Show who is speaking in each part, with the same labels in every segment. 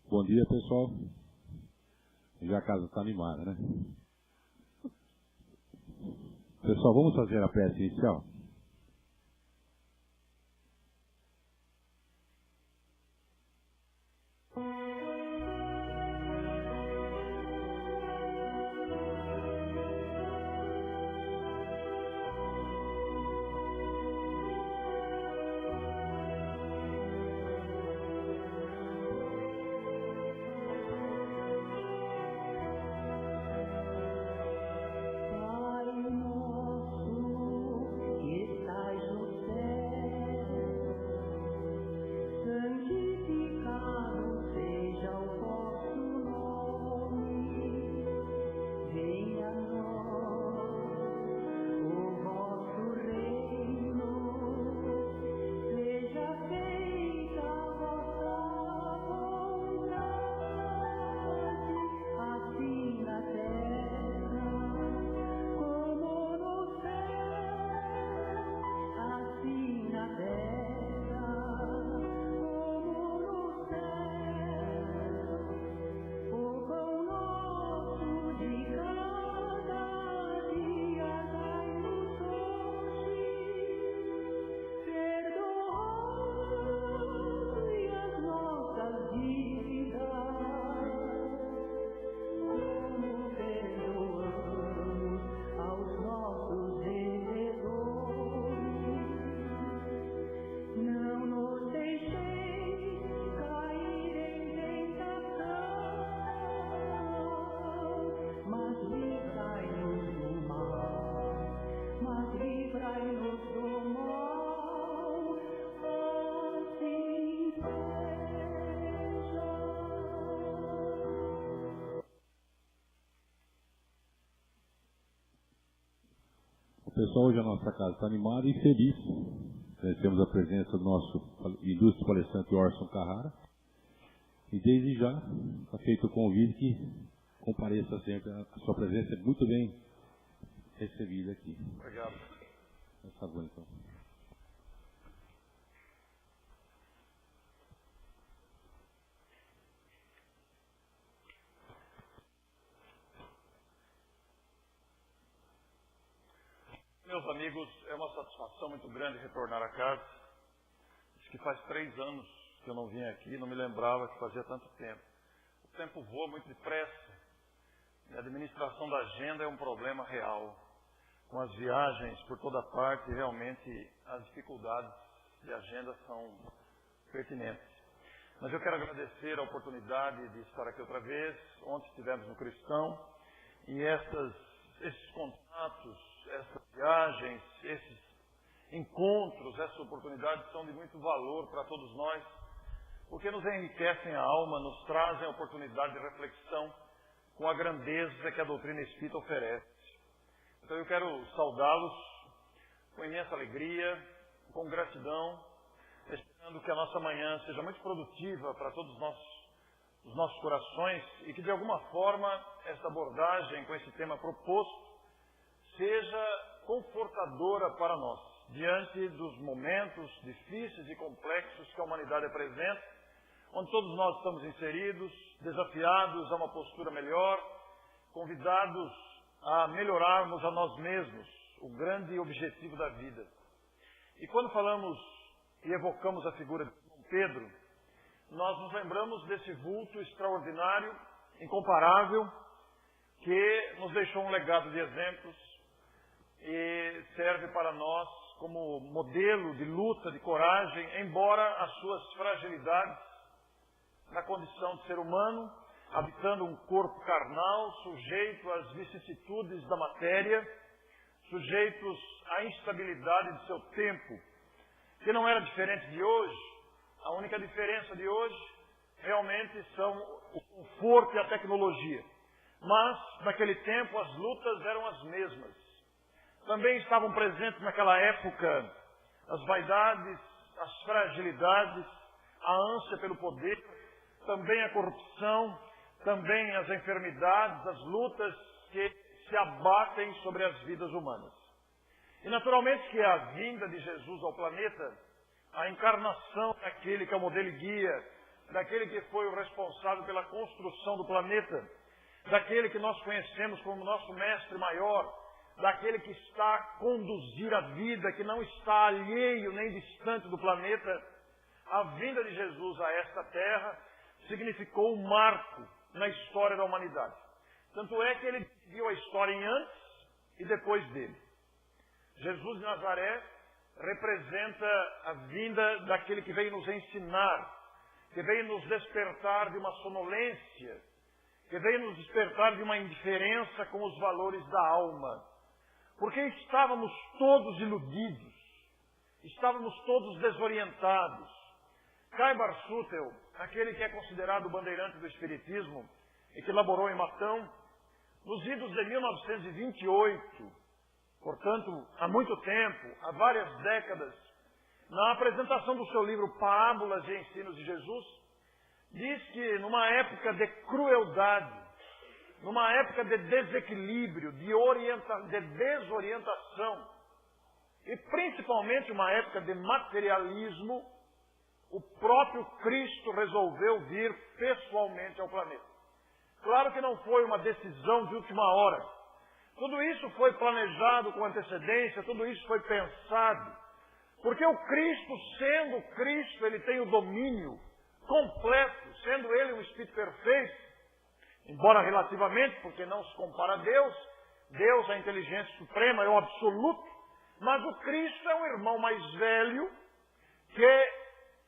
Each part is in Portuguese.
Speaker 1: Bom dia, pessoal. Já a casa está animada, né? Pessoal, vamos fazer a prece inicial? Pessoal, hoje a nossa casa está animada e feliz. Temos a presença do nosso ilustre palestrante Orson Carrara. E desde já está feito o convite que compareça sempre. A sua presença é muito bem recebida aqui.
Speaker 2: Obrigado.
Speaker 1: Por favor, então.
Speaker 2: Meus amigos, é uma satisfação muito grande retornar a casa. Diz que faz 3 anos que eu não vim aqui, não me lembrava que fazia tanto tempo. O tempo voa muito depressa. E a administração da agenda é um problema real. Com as viagens por toda parte, realmente as dificuldades de agenda são pertinentes. Mas eu quero agradecer a oportunidade de estar aqui outra vez. Ontem estivemos no Cristão e esses contatos, essas viagens, esses encontros, essas oportunidades são de muito valor para todos nós, porque nos enriquecem a alma, nos trazem a oportunidade de reflexão com a grandeza que a doutrina espírita oferece. Então eu quero saudá-los com imensa alegria, com gratidão, esperando que a nossa manhã seja muito produtiva para todos os nossos corações e que de alguma forma essa abordagem com esse tema proposto seja confortadora para nós, diante dos momentos difíceis e complexos que a humanidade apresenta, onde todos nós estamos inseridos, desafiados a uma postura melhor, convidados a melhorarmos a nós mesmos, o grande objetivo da vida. E quando falamos e evocamos a figura de São Pedro, nós nos lembramos desse vulto extraordinário, incomparável, que nos deixou um legado de exemplos, e serve para nós como modelo de luta, de coragem, embora as suas fragilidades na condição de ser humano, habitando um corpo carnal, sujeito às vicissitudes da matéria, sujeitos à instabilidade de seu tempo, que não era diferente de hoje. A única diferença de hoje realmente são o conforto e a tecnologia. Mas, naquele tempo, as lutas eram as mesmas. Também estavam presentes naquela época as vaidades, as fragilidades, a ânsia pelo poder, também a corrupção, também as enfermidades, as lutas que se abatem sobre as vidas humanas. E naturalmente que a vinda de Jesus ao planeta, a encarnação daquele que é o modelo e guia daquele que foi o responsável pela construção do planeta, daquele que nós conhecemos como nosso mestre maior, daquele que está a conduzir a vida, que não está alheio nem distante do planeta. A vinda de Jesus a esta terra significou um marco na história da humanidade. Tanto é que ele viu a história em antes e depois dele. Jesus de Nazaré representa a vinda daquele que veio nos ensinar, que veio nos despertar de uma sonolência, que veio nos despertar de uma indiferença com os valores da alma. Porque estávamos todos iludidos, estávamos todos desorientados. Kai Bar-Shutel, aquele que é considerado o bandeirante do Espiritismo e que laborou em Matão, nos idos de 1928, portanto, há muito tempo, há várias décadas, na apresentação do seu livro Parábolas e Ensinos de Jesus, diz que numa época de crueldade, numa época de desequilíbrio, de desorientação, e principalmente uma época de materialismo, o próprio Cristo resolveu vir pessoalmente ao planeta. Claro que não foi uma decisão de última hora. Tudo isso foi planejado com antecedência, tudo isso foi pensado. Porque o Cristo, sendo Cristo, ele tem o domínio completo, sendo ele um Espírito perfeito, embora relativamente, porque não se compara a Deus, Deus é a inteligência suprema, é o absoluto, mas o Cristo é um irmão mais velho que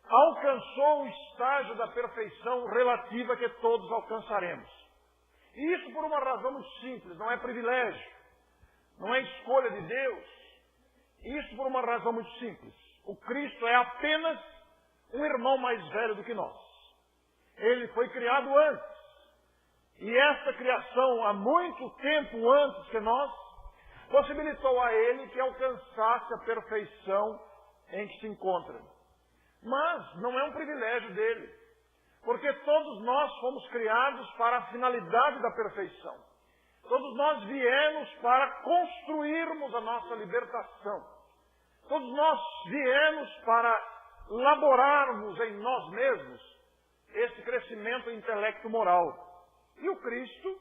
Speaker 2: alcançou o estágio da perfeição relativa que todos alcançaremos. E isso por uma razão muito simples, não é privilégio, não é escolha de Deus. Isso por uma razão muito simples. O Cristo é apenas um irmão mais velho do que nós. Ele foi criado antes. E essa criação, há muito tempo antes que nós, possibilitou a ele que alcançasse a perfeição em que se encontra. Mas não é um privilégio dele, porque todos nós fomos criados para a finalidade da perfeição. Todos nós viemos para construirmos a nossa libertação. Todos nós viemos para laborarmos em nós mesmos esse crescimento intelecto-moral. E o Cristo,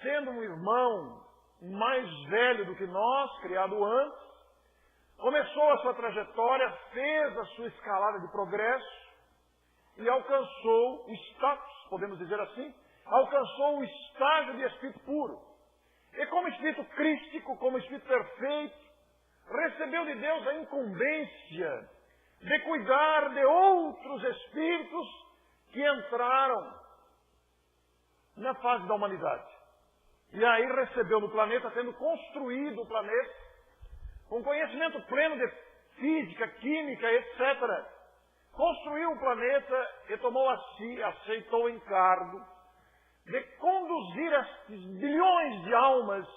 Speaker 2: sendo um irmão mais velho do que nós, criado antes, começou a sua trajetória, fez a sua escalada de progresso e alcançou o status, podemos dizer assim, alcançou o estágio de Espírito puro. E como Espírito crístico, como Espírito perfeito, recebeu de Deus a incumbência de cuidar de outros Espíritos que entraram na fase da humanidade. E aí recebeu no planeta, tendo construído o planeta, com conhecimento pleno de física, química, etc., construiu o planeta e tomou a si, aceitou o encargo de conduzir esses bilhões de almas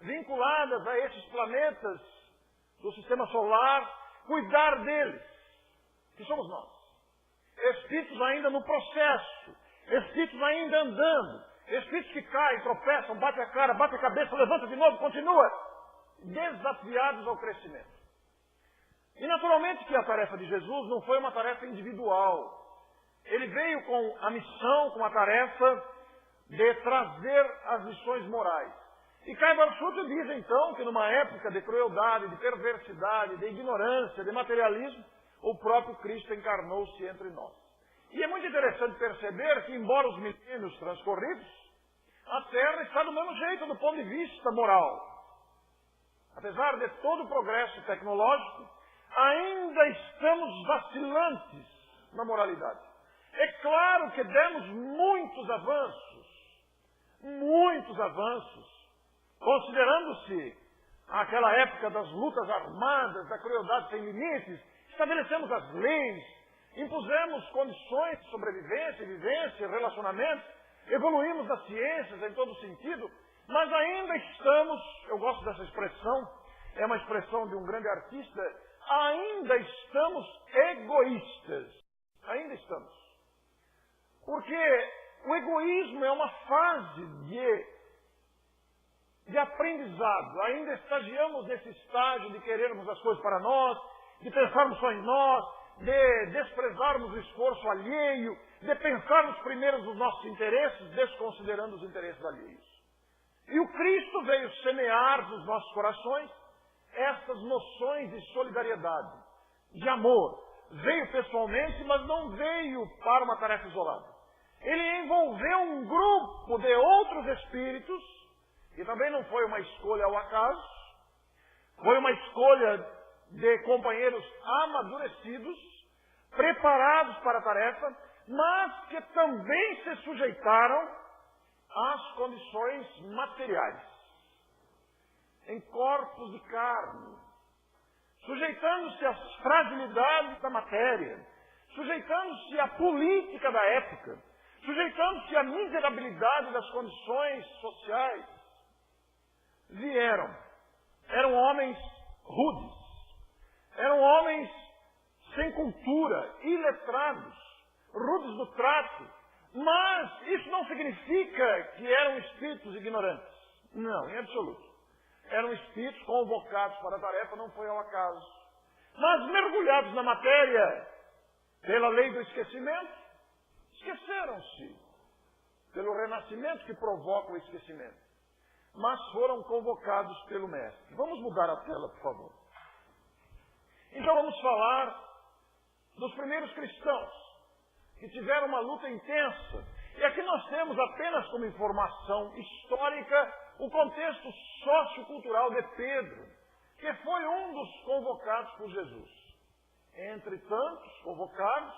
Speaker 2: vinculadas a esses planetas do sistema solar, cuidar deles, que somos nós. Espíritos ainda no processo, espíritos ainda andando, espíritos que caem, tropeçam, batem a cara, batem a cabeça, levanta de novo, continua, desafiados ao crescimento. E naturalmente que a tarefa de Jesus não foi uma tarefa individual. Ele veio com a missão, com a tarefa de trazer as lições morais. E Kai Bar-Shutel diz então que numa época de crueldade, de perversidade, de ignorância, de materialismo, o próprio Cristo encarnou-se entre nós. E é muito interessante perceber que, embora os milênios transcorridos, a Terra está do mesmo jeito do ponto de vista moral. Apesar de todo o progresso tecnológico, ainda estamos vacilantes na moralidade. É claro que demos muitos avanços, considerando-se aquela época das lutas armadas, da crueldade sem limites, estabelecemos as leis, impusemos condições de sobrevivência, vivência, relacionamento, evoluímos nas ciências em todo sentido, mas ainda estamos, eu gosto dessa expressão, é uma expressão de um grande artista, ainda estamos egoístas. Ainda estamos. Porque o egoísmo é uma fase de aprendizado. Ainda estagiamos nesse estágio de querermos as coisas para nós, de pensarmos só em nós, de desprezarmos o esforço alheio, de pensarmos primeiro nos nossos interesses, desconsiderando os interesses alheios. E o Cristo veio semear nos nossos corações essas noções de solidariedade, de amor. Veio pessoalmente, mas não veio para uma tarefa isolada. Ele envolveu um grupo de outros espíritos, e também não foi uma escolha ao acaso, foi uma escolha de companheiros amadurecidos, preparados para a tarefa, mas que também se sujeitaram às condições materiais, em corpos de carne, sujeitando-se às fragilidades da matéria, sujeitando-se à política da época, sujeitando-se à miserabilidade das condições sociais. Eram homens rudes, eram homens sem cultura, iletrados, rudes do trato, mas isso não significa que eram espíritos ignorantes. Não, em absoluto. Eram espíritos convocados para a tarefa, não foi ao acaso. Mas mergulhados na matéria, pela lei do esquecimento, esqueceram-se pelo renascimento que provoca o esquecimento. Mas foram convocados pelo Mestre. Vamos mudar a tela, por favor. Então vamos falar dos primeiros cristãos, que tiveram uma luta intensa. E aqui nós temos apenas como informação histórica o contexto sociocultural de Pedro, que foi um dos convocados por Jesus. Entre tantos convocados,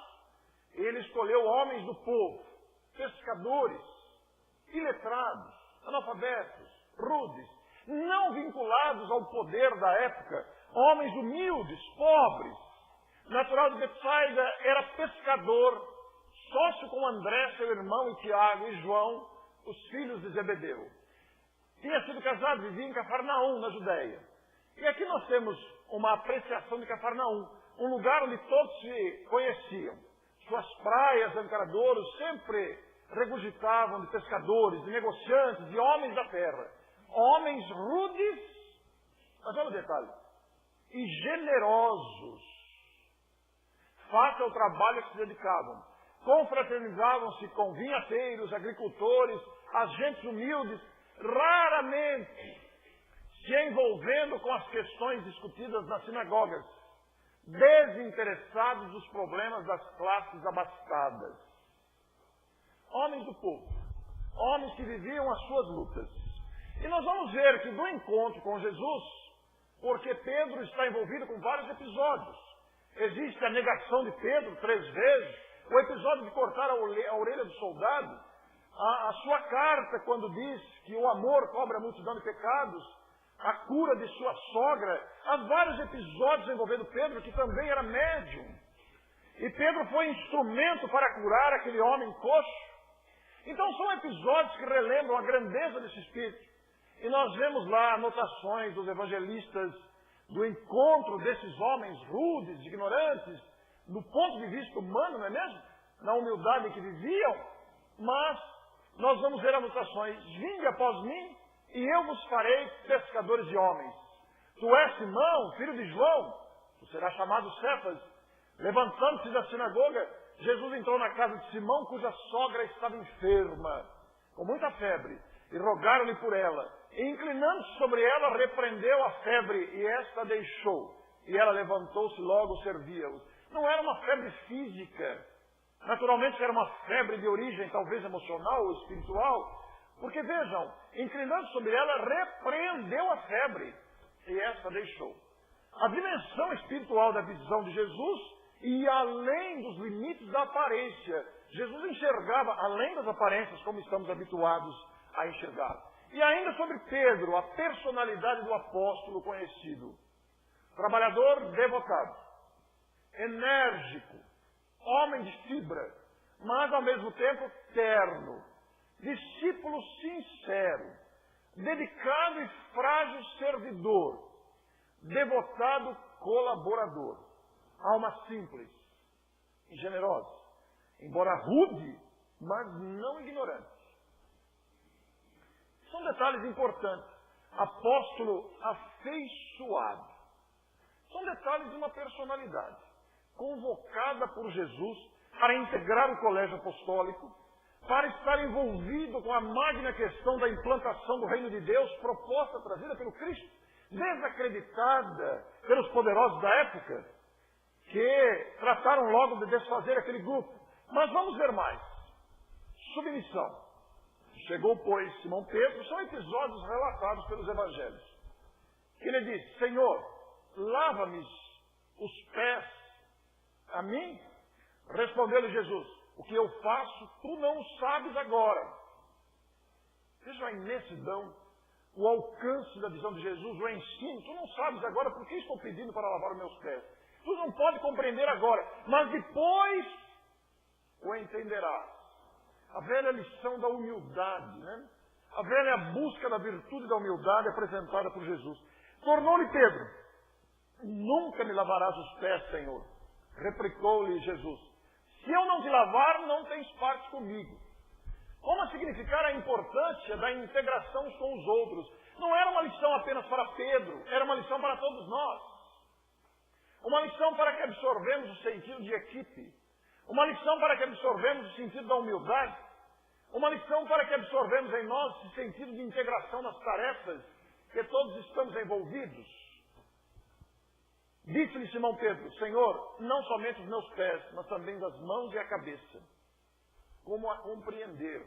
Speaker 2: ele escolheu homens do povo, pescadores, iletrados, analfabetos, rudes, não vinculados ao poder da época, homens humildes, pobres. Natural de Betsaida, era pescador, sócio com André, seu irmão, e Tiago e João, os filhos de Zebedeu. Tinha sido casado, vivia em Cafarnaum, na Judéia. E aqui nós temos uma apreciação de Cafarnaum, um lugar onde todos se conheciam. Suas praias, ancaradouros, sempre regurgitavam de pescadores, de negociantes, de homens da terra. Homens rudes, mas olha o detalhe, e generosos, face ao trabalho que se dedicavam. Confraternizavam-se com vinhateiros, agricultores, agentes humildes, raramente se envolvendo com as questões discutidas nas sinagogas, desinteressados dos problemas das classes abastadas. Homens do povo, homens que viviam as suas lutas. E nós vamos ver que do encontro com Jesus, porque Pedro está envolvido com vários episódios. Existe a negação de Pedro 3 vezes, o episódio de cortar a orelha do soldado, a sua carta quando diz que o amor cobre a multidão de pecados, a cura de sua sogra. Há vários episódios envolvendo Pedro, que também era médium. E Pedro foi instrumento para curar aquele homem coxo. Então são episódios que relembram a grandeza desse Espírito. E nós vemos lá anotações dos evangelistas do encontro desses homens rudes, ignorantes, do ponto de vista humano, não é mesmo? Na humildade em que viviam. Mas nós vamos ver anotações. Vinde após mim, e eu vos farei pescadores de homens. Tu és Simão, filho de João, tu serás chamado Cefas. Levantando-se da sinagoga, Jesus entrou na casa de Simão, cuja sogra estava enferma, com muita febre, e rogaram-lhe por ela. E inclinando-se sobre ela, repreendeu a febre, e esta deixou. E ela levantou-se logo, servia-os. Não era uma febre física. Naturalmente era uma febre de origem, talvez emocional ou espiritual. Porque vejam, inclinando-se sobre ela, repreendeu a febre, e esta deixou. A dimensão espiritual da visão de Jesus ia além dos limites da aparência. Jesus enxergava além das aparências, como estamos habituados a enxergar. E ainda sobre Pedro, a personalidade do apóstolo conhecido. Trabalhador devotado, enérgico, homem de fibra, mas ao mesmo tempo terno, discípulo sincero, dedicado e frágil servidor, devotado colaborador, alma simples e generosa, embora rude, mas não ignorante. São detalhes importantes. Apóstolo afeiçoado. São detalhes de uma personalidade. convocada por Jesus para integrar o colégio apostólico, para estar envolvido com a magna questão da implantação do reino de Deus, proposta, trazida pelo Cristo, desacreditada pelos poderosos da época, que trataram logo de desfazer aquele grupo. Mas vamos ver mais. Submissão. Chegou, pois, Simão Pedro, são episódios relatados pelos evangelhos, que ele disse: Senhor, lava-me os pés a mim? Respondeu-lhe Jesus: o que eu faço, tu não o sabes agora. Veja a imensidão, o alcance da visão de Jesus, o ensino. Tu não sabes agora por que estou pedindo para lavar os meus pés. Tu não pode compreender agora, mas depois o entenderás. A velha lição da humildade, né? A velha busca da virtude da humildade apresentada por Jesus. Tornou-lhe Pedro: nunca me lavarás os pés, Senhor. Replicou-lhe Jesus: se eu não te lavar, não tens parte comigo. Como a significar a importância da integração uns com os outros. Não era uma lição apenas para Pedro, era uma lição para todos nós. Uma lição para que absorvemos o sentido de equipe. Uma lição para que absorvemos o sentido da humildade. Uma lição para que absorvemos em nós esse sentido de integração nas tarefas que todos estamos envolvidos. Disse-lhe Simão Pedro: Senhor, não somente os meus pés, mas também das mãos e a cabeça. Como a compreender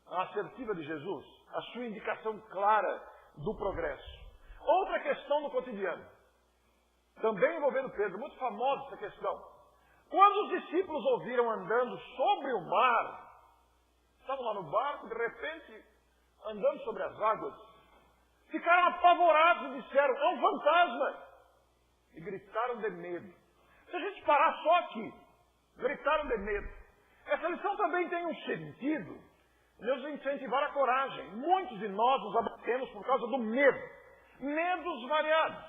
Speaker 2: a assertiva de Jesus, a sua indicação clara do progresso. Outra questão no cotidiano, também envolvendo Pedro, muito famosa essa questão. Quando os discípulos ouviram andando sobre o mar, estavam lá no barco, de repente, andando sobre as águas, ficaram apavorados e disseram: é um fantasma! E gritaram de medo. Se a gente parar só aqui, gritaram de medo. Essa lição também tem um sentido, nos incentivar a coragem. Muitos de nós nos abatemos por causa do medo. Medos variados.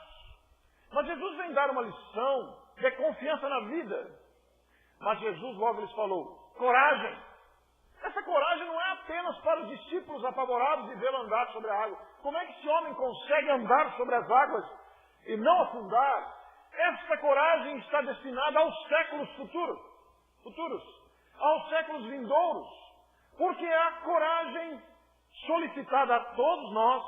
Speaker 2: Mas Jesus vem dar uma lição de confiança na vida. Mas Jesus logo lhes falou: coragem. Essa coragem não é apenas para os discípulos apavorados de vê-lo andar sobre a água. Como é que esse homem consegue andar sobre as águas e não afundar? Essa coragem está destinada aos séculos futuros, aos séculos vindouros, porque é a coragem solicitada a todos nós,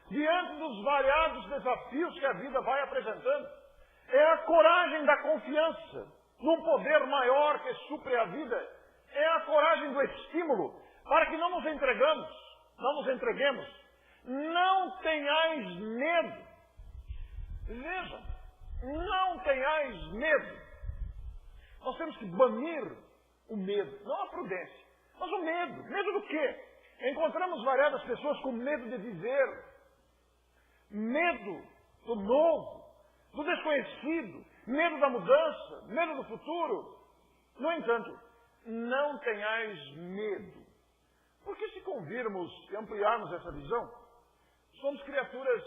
Speaker 2: diante dos variados desafios que a vida vai apresentando. É a coragem da confiança num poder maior que supre a vida. É a coragem do estímulo para que não nos entreguemos. Não tenhais medo. Veja, não tenhais medo. Nós temos que banir o medo, não a prudência, mas o medo. Medo do quê? Encontramos variadas pessoas com medo de viver, medo do novo, do desconhecido, medo da mudança, medo do futuro. No entanto, não tenhais medo. Porque se convirmos e ampliarmos essa visão, somos criaturas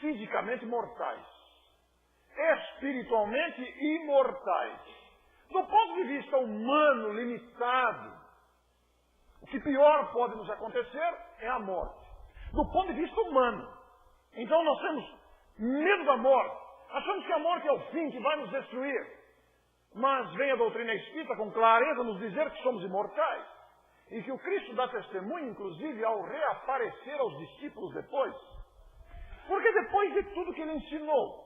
Speaker 2: fisicamente mortais, espiritualmente imortais. Do ponto de vista humano limitado, o que pior pode nos acontecer é a morte. Do ponto de vista humano. Então nós temos medo da morte. Achamos que a morte é o fim, que vai nos destruir. Mas vem a doutrina espírita com clareza nos dizer que somos imortais. E que o Cristo dá testemunho, inclusive, ao reaparecer aos discípulos depois. Porque depois de tudo que ele ensinou,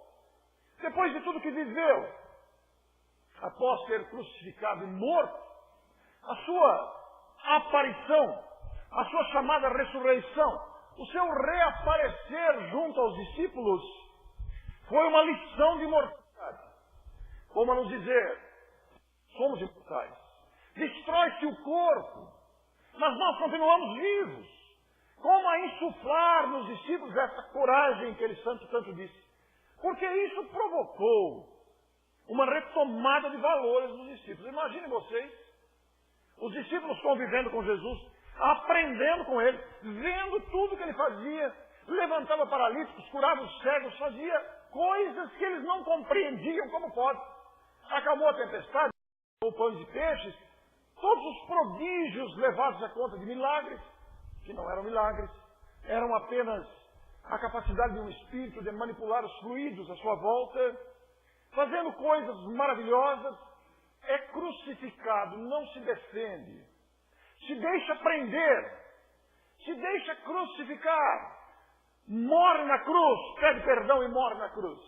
Speaker 2: depois de tudo que viveu, após ser crucificado e morto, a sua aparição, a sua chamada ressurreição, o seu reaparecer junto aos discípulos, foi uma lição de imortalidade. Como a nos dizer, somos imortais. Destrói-se o corpo, mas nós continuamos vivos. Como a insuflar nos discípulos essa coragem que ele tanto disse. Porque isso provocou uma retomada de valores dos discípulos. Imaginem vocês, os discípulos convivendo com Jesus, aprendendo com ele, vendo tudo que ele fazia, levantava paralíticos, curava os cegos, fazia coisas que eles não compreendiam como pode. Acabou a tempestade, ou pães de peixes, todos os prodígios levados à conta de milagres, que não eram milagres, eram apenas a capacidade de um espírito de manipular os fluidos à sua volta. fazendo coisas maravilhosas, é crucificado, não se defende, se deixa prender, se deixa crucificar, morre na cruz, pede perdão e morre na cruz.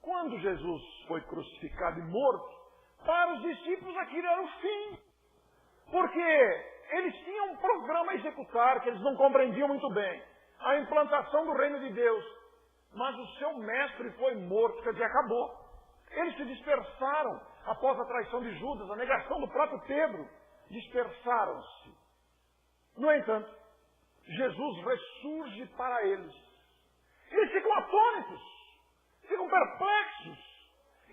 Speaker 2: Quando Jesus foi crucificado e morto, para os discípulos aquilo era o fim, porque eles tinham um programa a executar que eles não compreendiam muito bem, a implantação do reino de Deus, mas o seu mestre foi morto, quer dizer, acabou. Eles se dispersaram após a traição de Judas, a negação do próprio Pedro, dispersaram-se. No entanto, Jesus ressurge para eles. Eles ficam atônitos, ficam perplexos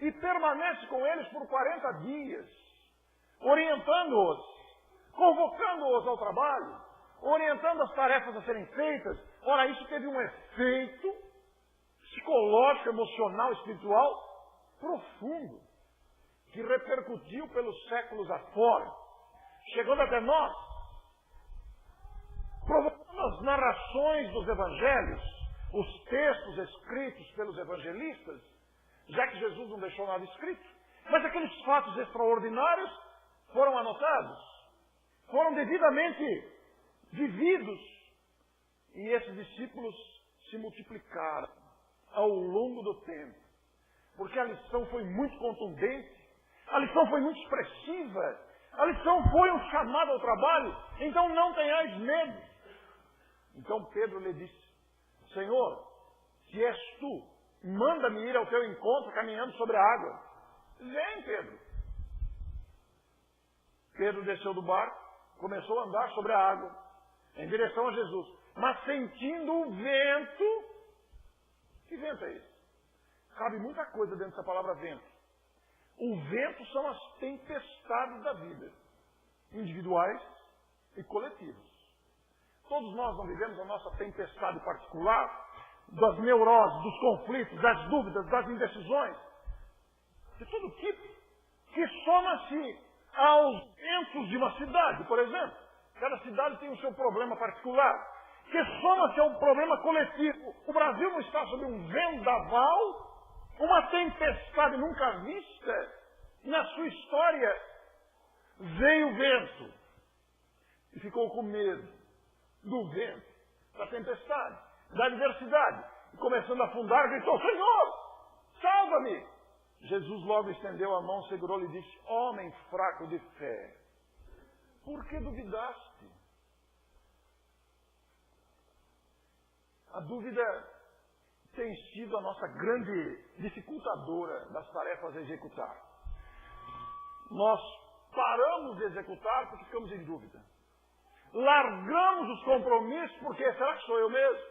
Speaker 2: e permanece com eles por 40 dias, orientando-os, convocando-os ao trabalho, orientando as tarefas a serem feitas. Ora, isso teve um efeito psicológico, emocional, espiritual profundo, que repercutiu pelos séculos afora, chegando até nós, provocando as narrações dos evangelhos, os textos escritos pelos evangelistas, já que Jesus não deixou nada escrito, mas aqueles fatos extraordinários foram anotados, foram devidamente vividos, e esses discípulos se multiplicaram ao longo do tempo, porque a lição foi muito contundente, a lição foi muito expressiva, a lição foi um chamado ao trabalho, então não tenhais medo. Então Pedro lhe disse: Senhor, se és tu, manda-me ir ao teu encontro caminhando sobre a água. Vem, Pedro. Pedro desceu do barco, começou a andar sobre a água, em direção a Jesus, mas sentindo o vento. Que vento é esse? Cabe muita coisa dentro dessa palavra vento. O vento são as tempestades da vida, individuais e coletivas. Todos nós não vivemos a nossa tempestade particular, das neuroses, dos conflitos, das dúvidas, das indecisões, de todo tipo, que soma-se aos ventos de uma cidade, por exemplo. Cada cidade tem o seu problema particular, que soma-se a um problema coletivo. O Brasil não está sob um vendaval, uma tempestade nunca vista na sua história. Veio o vento e ficou com medo do vento, da tempestade, da adversidade. E começando a afundar, gritou: Senhor, salva-me! Jesus logo estendeu a mão, segurou-lhe e disse: Homem fraco de fé, por que duvidaste? A dúvida tem sido a nossa grande dificultadora das tarefas a executar. Nós paramos de executar porque ficamos em dúvida. Largamos os compromissos porque será que sou eu mesmo?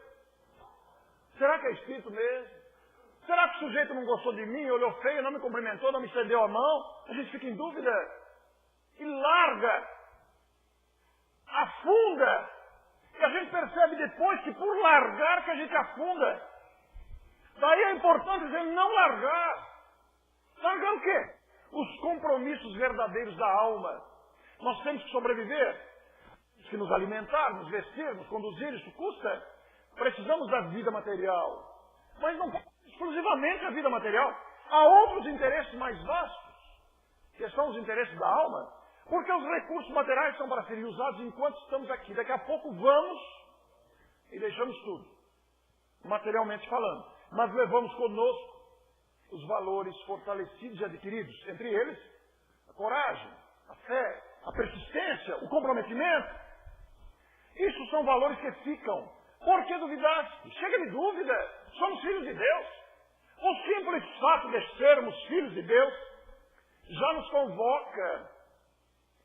Speaker 2: Será que é espírito mesmo? Será que o sujeito não gostou de mim, olhou feio, não me cumprimentou, não me estendeu a mão? A gente fica em dúvida e larga, afunda. E a gente percebe depois que por largar que a gente afunda. Daí é importante dizer não largar. Largar o quê? Os compromissos verdadeiros da alma. Nós temos que sobreviver, que nos alimentar, nos vestir, nos conduzir, isso custa. Precisamos da vida material. Mas não exclusivamente a vida material. Há outros interesses mais vastos, que são os interesses da alma. Porque os recursos materiais são para serem usados enquanto estamos aqui. Daqui a pouco vamos e deixamos tudo, materialmente falando. Mas levamos conosco os valores fortalecidos e adquiridos. Entre eles, a coragem, a fé, a persistência, o comprometimento. Isso são valores que ficam. Por que duvidaste? Chega de dúvida. Somos filhos de Deus. O simples fato de sermos filhos de Deus já nos convoca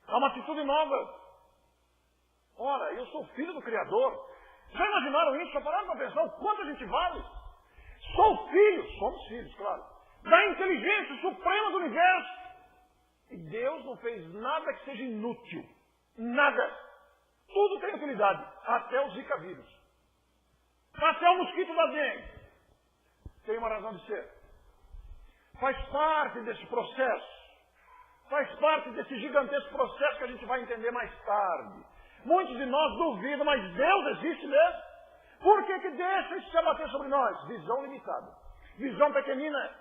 Speaker 2: a uma atitude nova. Ora, eu sou filho do Criador. Já imaginaram isso? Já pararam para pensar o quanto a gente vale? Sou filho, somos filhos, claro, da inteligência suprema do universo. E Deus não fez nada que seja inútil. Nada. Tudo tem utilidade. Até o Zika vírus. Até o mosquito da dengue. Tem uma razão de ser. Faz parte desse processo. Faz parte desse gigantesco processo que a gente vai entender mais tarde. Muitos de nós duvidam, mas Deus existe mesmo? Por que deixa isso se abater sobre nós? Visão limitada. Visão pequenina.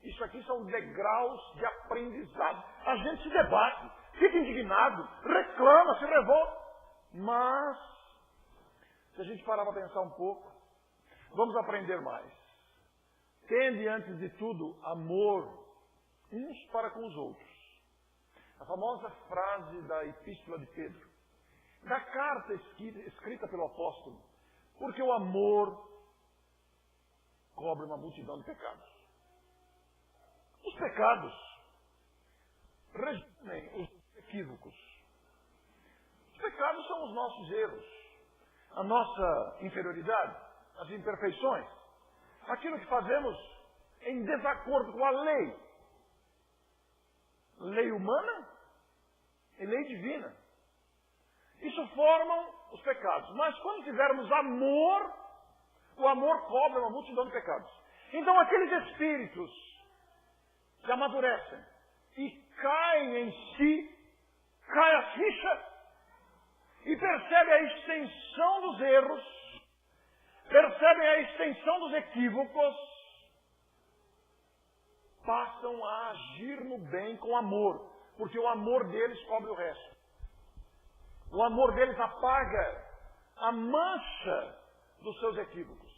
Speaker 2: Isso aqui são degraus de aprendizado. A gente se debate, fica indignado, reclama, se revolta. Mas, se a gente parar para pensar um pouco, vamos aprender mais. Tende, antes de tudo, amor uns para com os outros. A famosa frase da Epístola de Pedro, da carta escrita pelo apóstolo, porque o amor cobre uma multidão de pecados. Os pecados resumem os equívocos. Os pecados são os nossos erros, a nossa inferioridade, as imperfeições, aquilo que fazemos em desacordo com a lei. Lei humana e lei divina. Isso formam os pecados. Mas quando tivermos amor, o amor cobre uma multidão de pecados. Então aqueles espíritos que amadurecem e caem em si, cai a ficha e percebem a extensão dos erros, percebem a extensão dos equívocos, passam a agir no bem com amor, porque o amor deles cobre o resto. O amor deles apaga a mancha dos seus equívocos.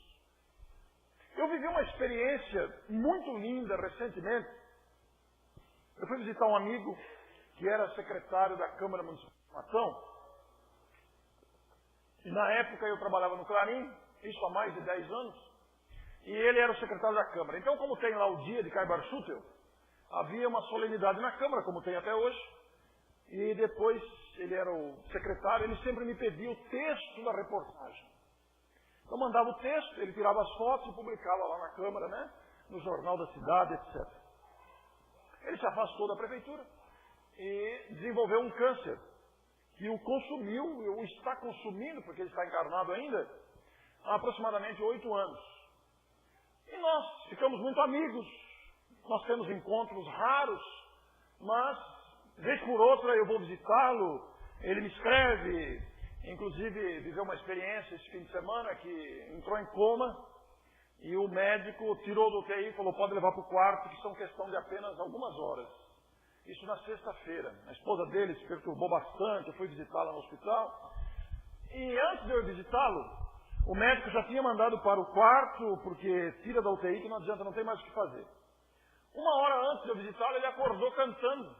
Speaker 2: Eu vivi uma experiência muito linda recentemente. Eu fui visitar um amigo que era secretário da Câmara Municipal de Matão. E na época eu trabalhava no Clarim, isso há mais de 10 anos. E ele era o secretário da Câmara. Então, como tem lá o dia de Caibar-Schutel, havia uma solenidade na Câmara, como tem até hoje. E depois, ele era o secretário, ele sempre me pedia o texto da reportagem. Eu mandava o texto, ele tirava as fotos e publicava lá na Câmara, né? No Jornal da Cidade, etc. Ele se afastou da prefeitura e desenvolveu um câncer que o consumiu, o está consumindo, porque ele está encarnado ainda, há aproximadamente 8 anos. E nós ficamos muito amigos, nós temos encontros raros, mas, vez por outra, eu vou visitá-lo, ele me escreve, inclusive viveu uma experiência esse fim de semana que entrou em coma, e o médico tirou do UTI e falou, pode levar para o quarto, que são questão de apenas algumas horas. Isso na sexta-feira. A esposa dele se perturbou bastante, eu fui visitá-la no hospital, e antes de eu visitá-lo, o médico já tinha mandado para o quarto, porque tira da UTI que não adianta, não tem mais o que fazer. Uma hora antes de eu visitá-lo, ele acordou cantando.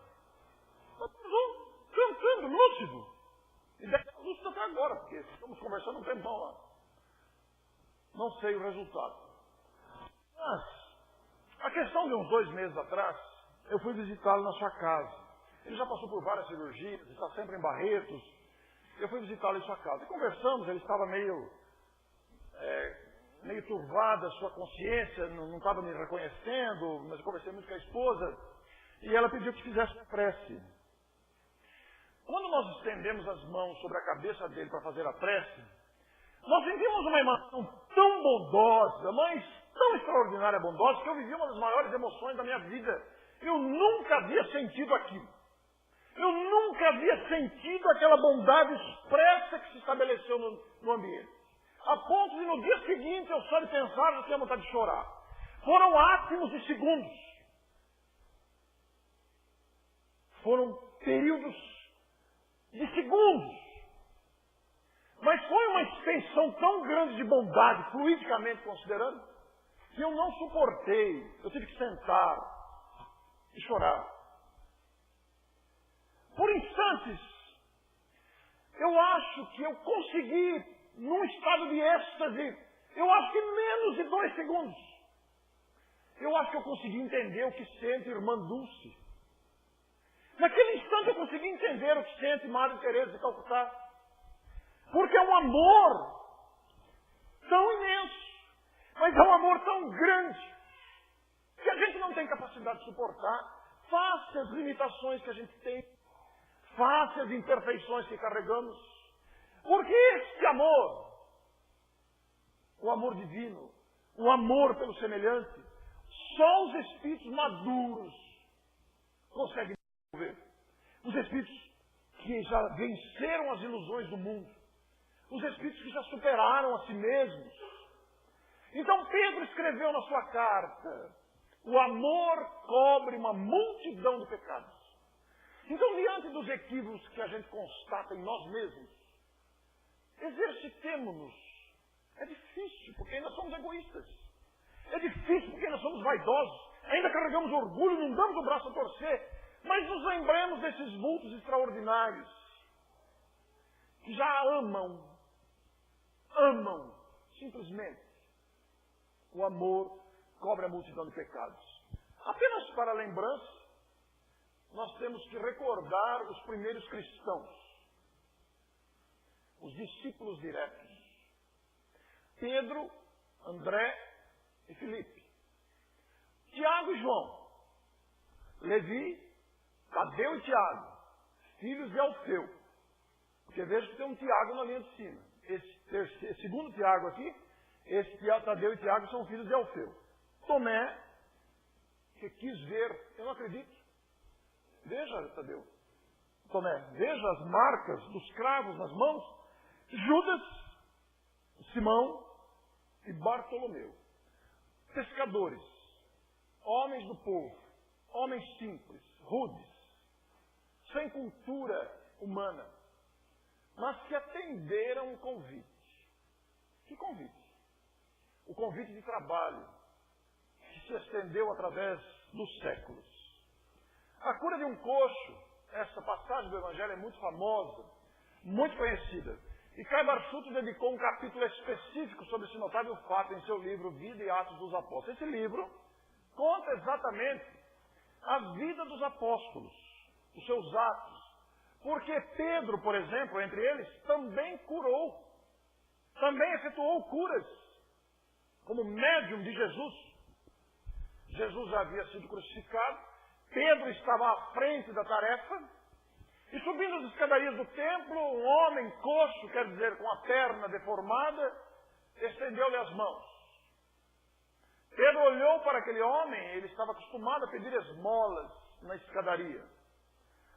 Speaker 2: Acordou cantando, lúcido. E deve estar lúcido até agora, porque estamos conversando um tempão lá. Não sei o resultado. Mas, a questão de uns 2 meses atrás, eu fui visitá-lo na sua casa. Ele já passou por várias cirurgias, está sempre em Barretos. Eu fui visitá-lo em sua casa. E conversamos, ele estava meio turvada a sua consciência, não estava me reconhecendo, mas eu conversei muito com a esposa, e ela pediu que fizesse a prece. Quando nós estendemos as mãos sobre a cabeça dele para fazer a prece, nós sentimos uma emoção tão bondosa, mas tão extraordinária bondosa, que eu vivi uma das maiores emoções da minha vida. Eu nunca havia sentido aquilo. Eu nunca havia sentido aquela bondade expressa que se estabeleceu no ambiente. A ponto de no dia seguinte eu só de pensar já tinha vontade de chorar. Foram átomos de segundos. Foram períodos de segundos. Mas foi uma extensão tão grande de bondade, fluidicamente considerando, que eu não suportei. Eu tive que sentar e chorar. Por instantes, eu acho que eu consegui, num estado de êxtase, eu acho que menos de 2 segundos, eu acho que eu consegui entender o que sente irmã Dulce. Naquele instante eu consegui entender o que sente Madre Teresa de Calcutá. Porque é um amor tão imenso, mas é um amor tão grande, que a gente não tem capacidade de suportar, face às limitações que a gente tem, face às imperfeições que carregamos. Porque este amor, o amor divino, o amor pelo semelhante, só os espíritos maduros conseguem desenvolver. Os espíritos que já venceram as ilusões do mundo. Os espíritos que já superaram a si mesmos. Então Pedro escreveu na sua carta, O amor cobre uma multidão de pecados. Então, diante dos equívocos que a gente constata em nós mesmos, exercitemo-nos. É difícil, porque ainda somos egoístas. É difícil, porque ainda somos vaidosos. Ainda carregamos orgulho, não damos o braço a torcer. Mas nos lembremos desses vultos extraordinários, que já amam, simplesmente. O amor cobre a multidão de pecados. Apenas para lembrança, nós temos que recordar os primeiros cristãos, os discípulos diretos. Pedro, André e Filipe. Tiago e João. Levi, Tadeu e Tiago, filhos de Alfeu. Porque veja que tem um Tiago na linha de cima. Esse segundo Tiago aqui, esse Tadeu e Tiago são filhos de Alfeu. Tomé, que quis ver, eu não acredito. Veja, Tadeu. Tomé, veja as marcas dos cravos nas mãos. Judas, Simão e Bartolomeu. Pescadores, homens do povo, homens simples, rudes, sem cultura humana, mas que atenderam o convite. Que convite? O convite de trabalho, que se estendeu através dos séculos. A cura de um coxo, essa passagem do Evangelho é muito famosa, muito conhecida. E Caio Barchuto dedicou um capítulo específico sobre esse notável fato em seu livro Vida e Atos dos Apóstolos. Esse livro conta exatamente a vida dos apóstolos, os seus atos. Porque Pedro, por exemplo, entre eles, também curou, também efetuou curas, como médium de Jesus. Jesus já havia sido crucificado, Pedro estava à frente da tarefa, e subindo as escadarias do templo, um homem coxo, quer dizer, com a perna deformada, estendeu-lhe as mãos. Pedro olhou para aquele homem, ele estava acostumado a pedir esmolas na escadaria.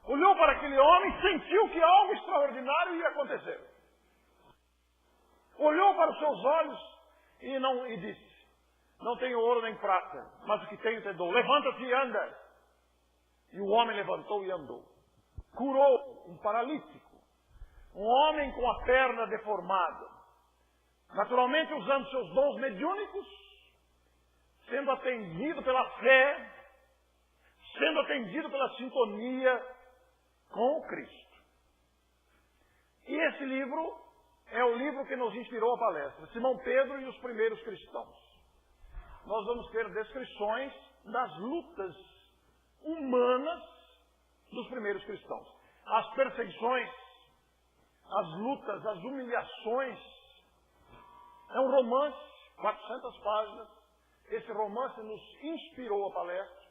Speaker 2: Olhou para aquele homem e sentiu que algo extraordinário ia acontecer. Olhou para os seus olhos e disse: não tenho ouro nem prata, mas o que tenho te dou. Levanta-te e anda. E o homem levantou e andou. Curou um paralítico, um homem com a perna deformada, naturalmente usando seus dons mediúnicos, sendo atendido pela fé, sendo atendido pela sintonia com o Cristo. E esse livro é o livro que nos inspirou a palestra, Simão Pedro e os primeiros cristãos. Nós vamos ter descrições das lutas humanas dos primeiros cristãos. As perseguições, as lutas, as humilhações. É um romance, 400 páginas. Esse romance nos inspirou a palestra,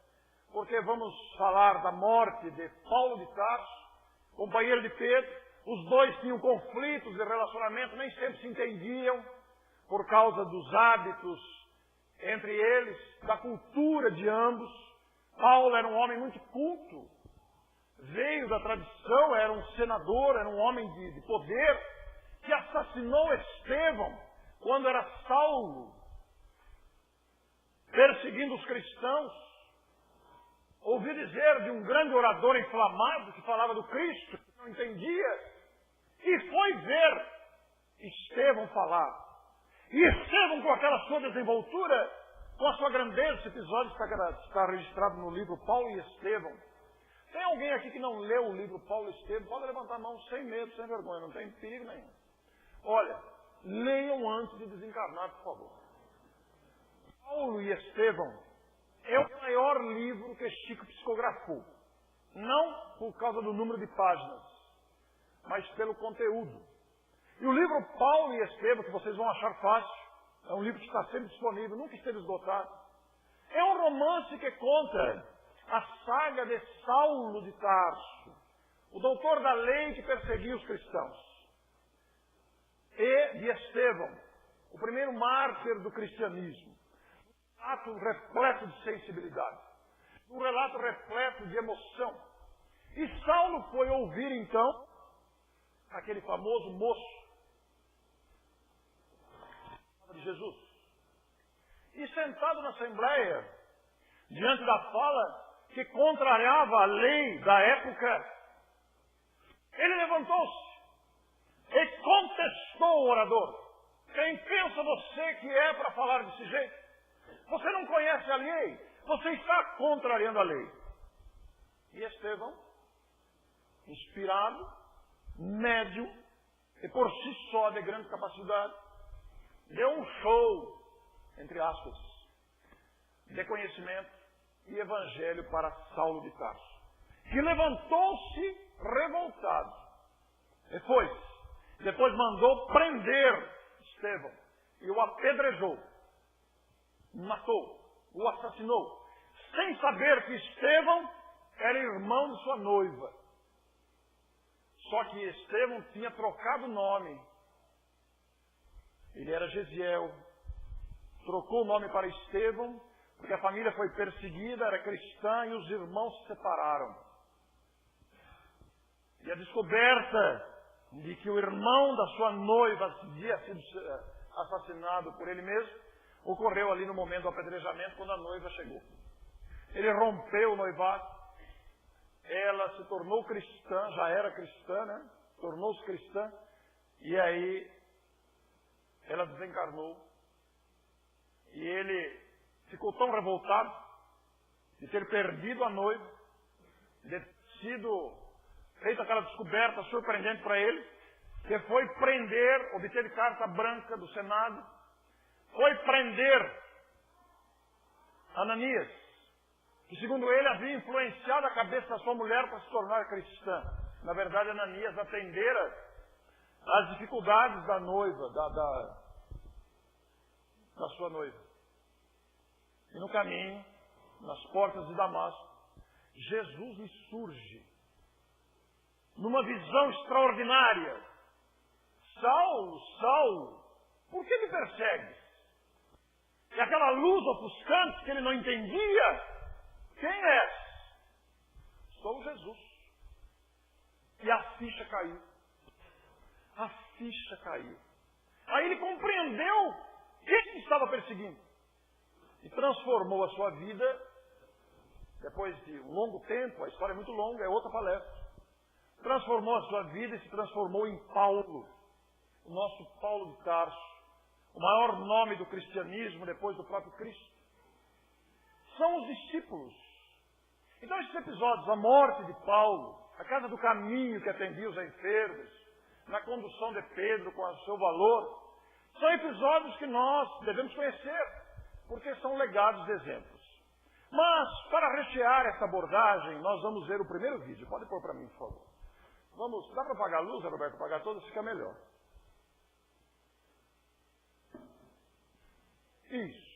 Speaker 2: porque vamos falar da morte de Paulo de Tarso, companheiro de Pedro. Os dois tinham conflitos de relacionamento, nem sempre se entendiam, por causa dos hábitos entre eles, da cultura de ambos. Paulo era um homem muito culto, veio da tradição, era um senador, era um homem de poder, que assassinou Estevão quando era Saulo, perseguindo os cristãos. Ouvi dizer de um grande orador inflamado que falava do Cristo, que não entendia, e foi ver Estevão falar. E Estevão, com aquela sua desenvoltura, com a sua grandeza, esse episódio está registrado no livro Paulo e Estevão. Tem alguém aqui que não leu o livro Paulo e Estevão? Pode levantar a mão sem medo, sem vergonha, não tem perigo nenhum. Olha, leiam antes de desencarnar, por favor. Paulo e Estevão é o maior livro que Chico psicografou. Não por causa do número de páginas, mas pelo conteúdo. E o livro Paulo e Estevão, que vocês vão achar fácil, é um livro que está sempre disponível, nunca esteve esgotado. É um romance que conta a saga de Saulo de Tarso, o doutor da lei que perseguia os cristãos, e de Estevão, o primeiro mártir do cristianismo. Um relato repleto de sensibilidade, um relato repleto de emoção. E Saulo foi ouvir então aquele famoso moço de Jesus. E sentado na assembleia, diante da fala que contrariava a lei da época, ele levantou-se e contestou o orador. Quem pensa você que é para falar desse jeito? Você não conhece a lei, você está contrariando a lei. E Estevão, inspirado, médium e por si só de grande capacidade, deu um show, entre aspas, de conhecimento e evangelho para Saulo de Tarso, que levantou-se revoltado e foi-se. Depois mandou prender Estevão e o apedrejou, matou, o assassinou, sem saber que Estevão era irmão de sua noiva. Só que Estevão tinha trocado o nome. Ele era Gesiel. Trocou o nome para Estevão, porque a família foi perseguida, era cristã, e os irmãos se separaram. E a descoberta de que o irmão da sua noiva havia sido assassinado por ele mesmo, ocorreu ali no momento do apedrejamento, quando a noiva chegou. Ele rompeu o noivado, ela se tornou cristã, já era cristã, né? Tornou-se cristã, e aí ela desencarnou. E ele ficou tão revoltado de ter perdido a noiva, de ter sido feita aquela descoberta surpreendente para ele, que foi prender, obteve carta branca do Senado, foi prender Ananias, que segundo ele havia influenciado a cabeça da sua mulher para se tornar cristã. Na verdade, Ananias atendera às dificuldades da noiva, da sua noiva. E no caminho, nas portas de Damasco, Jesus lhe surge numa visão extraordinária. Saulo, Saulo, por que me persegues? E aquela luz ofuscante que ele não entendia. Quem és? Sou Jesus. E a ficha caiu. A ficha caiu. Aí ele compreendeu quem estava perseguindo. E transformou a sua vida, depois de um longo tempo, a história é muito longa, é outra palestra. Transformou a sua vida e se transformou em Paulo, o nosso Paulo de Tarso, o maior nome do cristianismo depois do próprio Cristo. São os discípulos. Então esses episódios, a morte de Paulo, a casa do caminho que atendia os enfermos, na condução de Pedro com o seu valor, são episódios que nós devemos conhecer, porque são legados de exemplos. Mas, para rechear essa abordagem, nós vamos ver o primeiro vídeo. Pode pôr para mim, por favor. Vamos, dá para apagar a luz, Roberto? Apagar todas, fica melhor. Isso.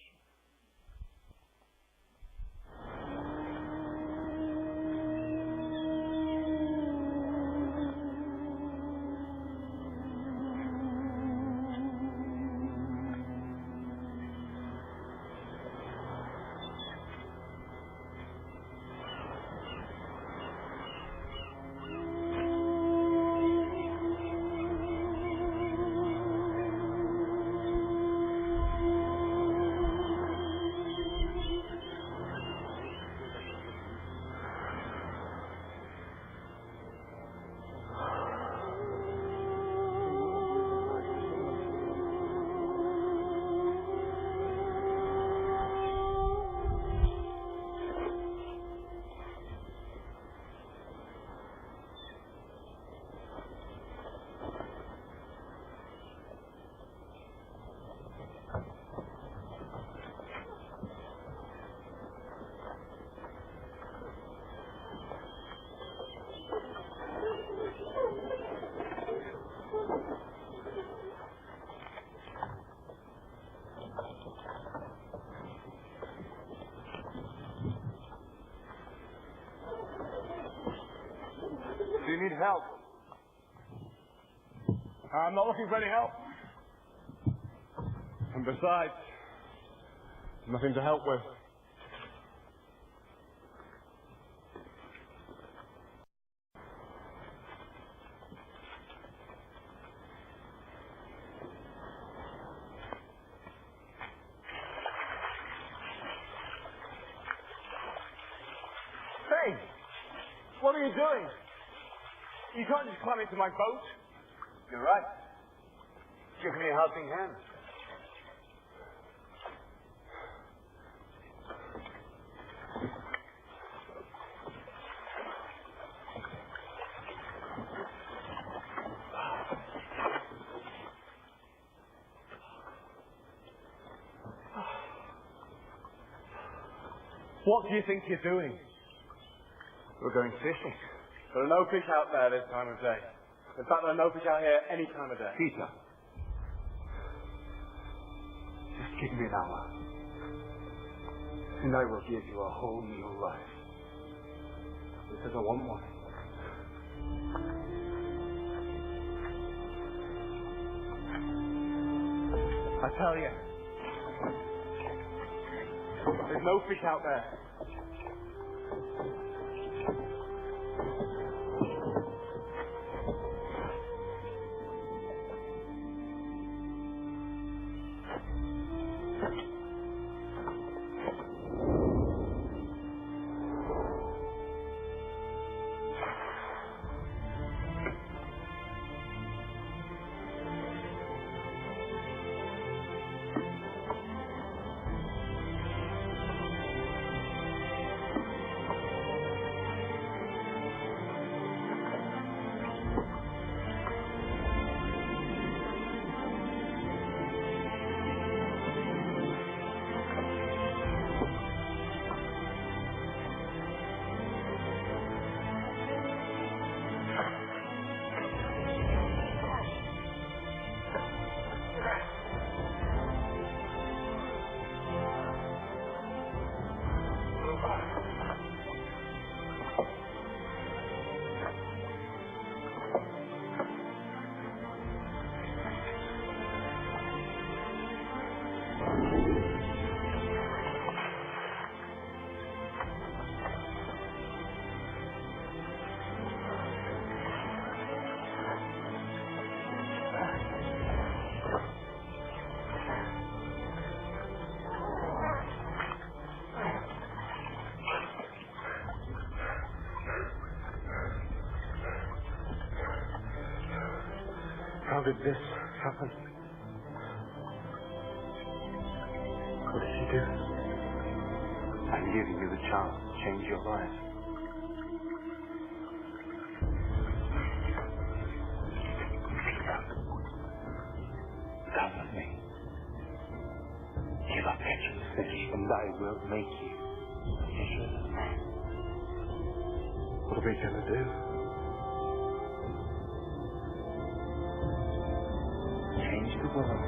Speaker 3: Do you need help? I'm not looking for any help. And besides, there's nothing to help with. What are you doing? You can't just climb into my boat. You're right. Give me a helping hand. What do you think you're doing? We're going fishing. There are no fish out there this time of day. In fact, there are no fish out here any time of day. Peter. Just give me an hour. And I will give you a whole new life. Because I want one. I tell you. There's no fish out there. How did this happen? What did you do? I'm giving you the chance to change your life. Come with me. Give up catching fish, and I will make you a fisher's man. What are we going to do? Change the world.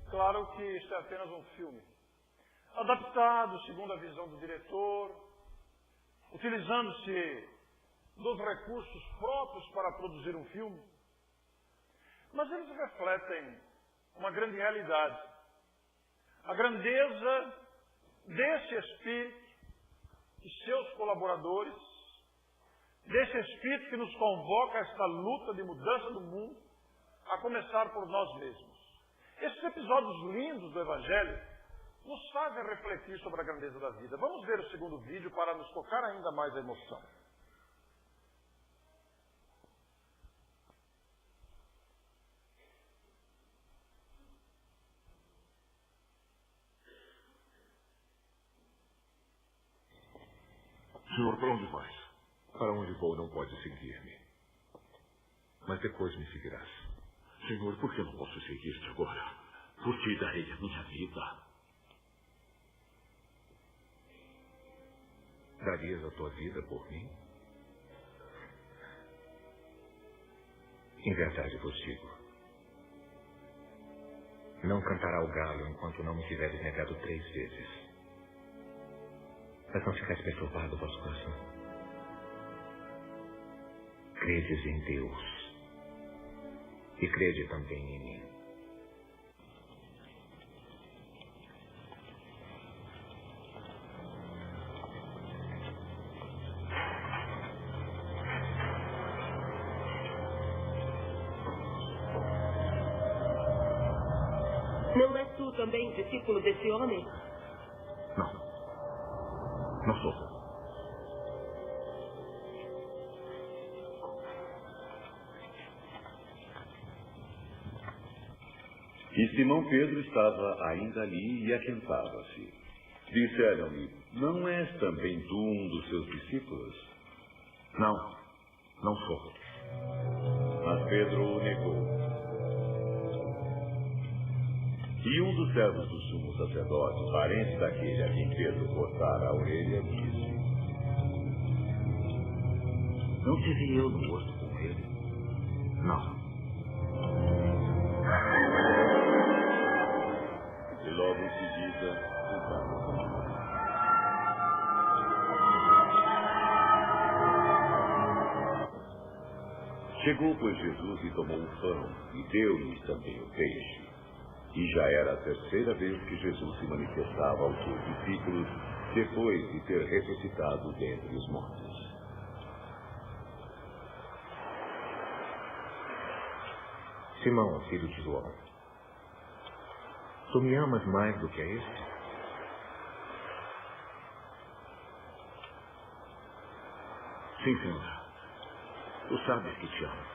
Speaker 2: Claro que este é apenas um filme, adaptado segundo a visão do diretor, utilizando-se dos recursos próprios para produzir um filme, mas eles refletem uma grande realidade, a grandeza desse espírito e seus colaboradores, desse espírito que nos convoca a esta luta de mudança do mundo, a começar por nós mesmos. Esses episódios lindos do Evangelho nos fazem refletir sobre a grandeza da vida. Vamos ver o segundo vídeo para nos tocar ainda mais a emoção.
Speaker 4: Senhor, para onde vais? Para onde vou não pode seguir-me. Mas depois me seguirás.
Speaker 5: Senhor, por que não posso seguir-te agora? Por ti darei a minha vida.
Speaker 4: Darias a tua vida por mim? Em verdade vos digo, não cantará o galo enquanto não me tiveres negado 3 vezes. Mas não ficais perturbado, vosso coração.
Speaker 6: credes em Deus, e crede também em mim.
Speaker 7: Não és tu também discípulo desse homem?
Speaker 6: Não. Não sou.
Speaker 5: E Simão Pedro estava ainda ali e aquentava-se. Disseram-lhe, não és também tu um dos seus discípulos?
Speaker 6: Não, não sou.
Speaker 5: Mas Pedro o negou. E um dos servos do sumo sacerdote, parente daquele a quem Pedro cortara a orelha, disse,
Speaker 6: não tive eu no rosto com ele? Não.
Speaker 5: E logo em seguida, chegou, pois, Jesus e tomou o pão, e deu-lhes também o peixe. E já era a terceira vez que Jesus se manifestava aos seus discípulos, depois de ter ressuscitado dentre os mortos.
Speaker 6: Simão, filho de João, tu me amas mais do que a este?
Speaker 5: Sim, Senhor.
Speaker 6: Tu sabes que te amo.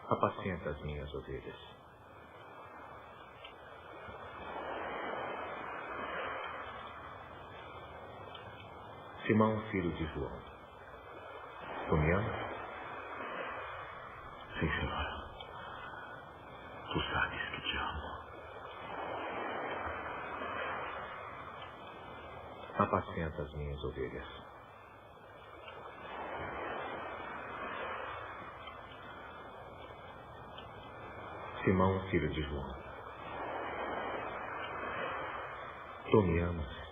Speaker 6: Apacenta as minhas ovelhas. Simão, filho de João, tu me amas?
Speaker 5: Sim, Senhor. Tu sabes que te amo.
Speaker 6: Apacenta as minhas ovelhas. Simão, filho de João, tu me amas?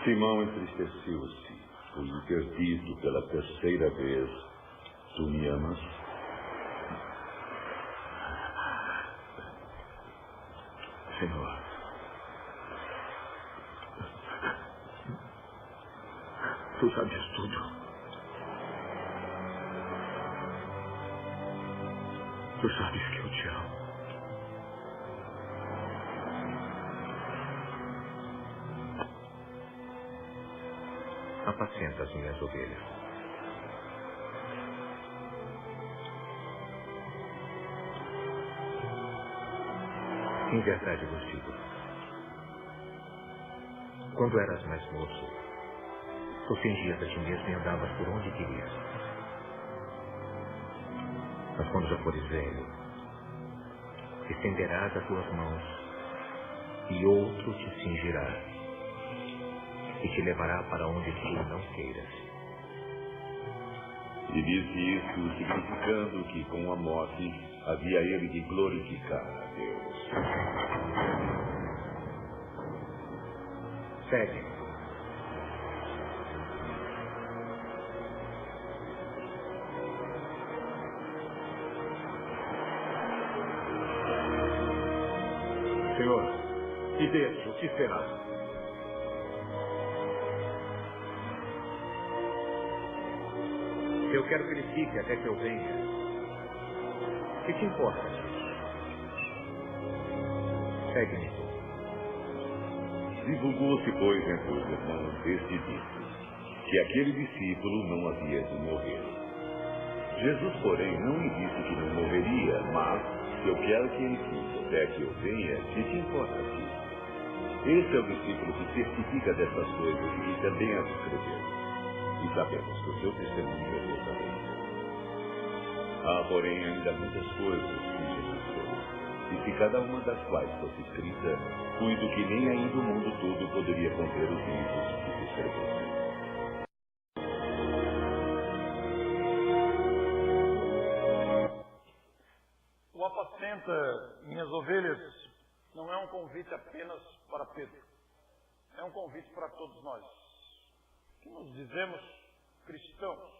Speaker 5: Simão entristeceu-se por lhe ter dito pela terceira vez, tu me amas?
Speaker 6: Senhor, tu sabes tudo. Tu sabes que eu te amo. Apacenta as minhas ovelhas. Em verdade vos digo, quando eras mais moço, tu fingias a ti mesmo e andavas por onde querias. Mas quando já fores velho, estenderás as tuas mãos e outro te cingirá e te levará para onde tu não queiras.
Speaker 5: E disse isso significando que com a morte havia ele de glorificar a Deus.
Speaker 6: Segue.
Speaker 5: Senhor, e deste o que será?
Speaker 6: Eu quero que ele fique até que eu venha. O que te importa disso? Segue-me.
Speaker 5: Divulgou-se, pois, entre os irmãos este dito, que aquele discípulo não havia de morrer. Jesus, porém, não lhe disse que não morreria, mas, se eu quero que ele fique até que eu venha, que te importa disso? Esse é o discípulo que testifica dessas coisas e que também as escreveu. E sabemos que o seu testemunho é verdadeiro. Há, porém, ainda muitas coisas que Jesus fez, e se cada uma das quais fosse escrita, cuido que nem ainda o mundo todo poderia conter os livros que se escrevessem.
Speaker 2: O apacenta minhas ovelhas não é um convite apenas para Pedro. É um convite para todos nós. que nos dizemos cristãos.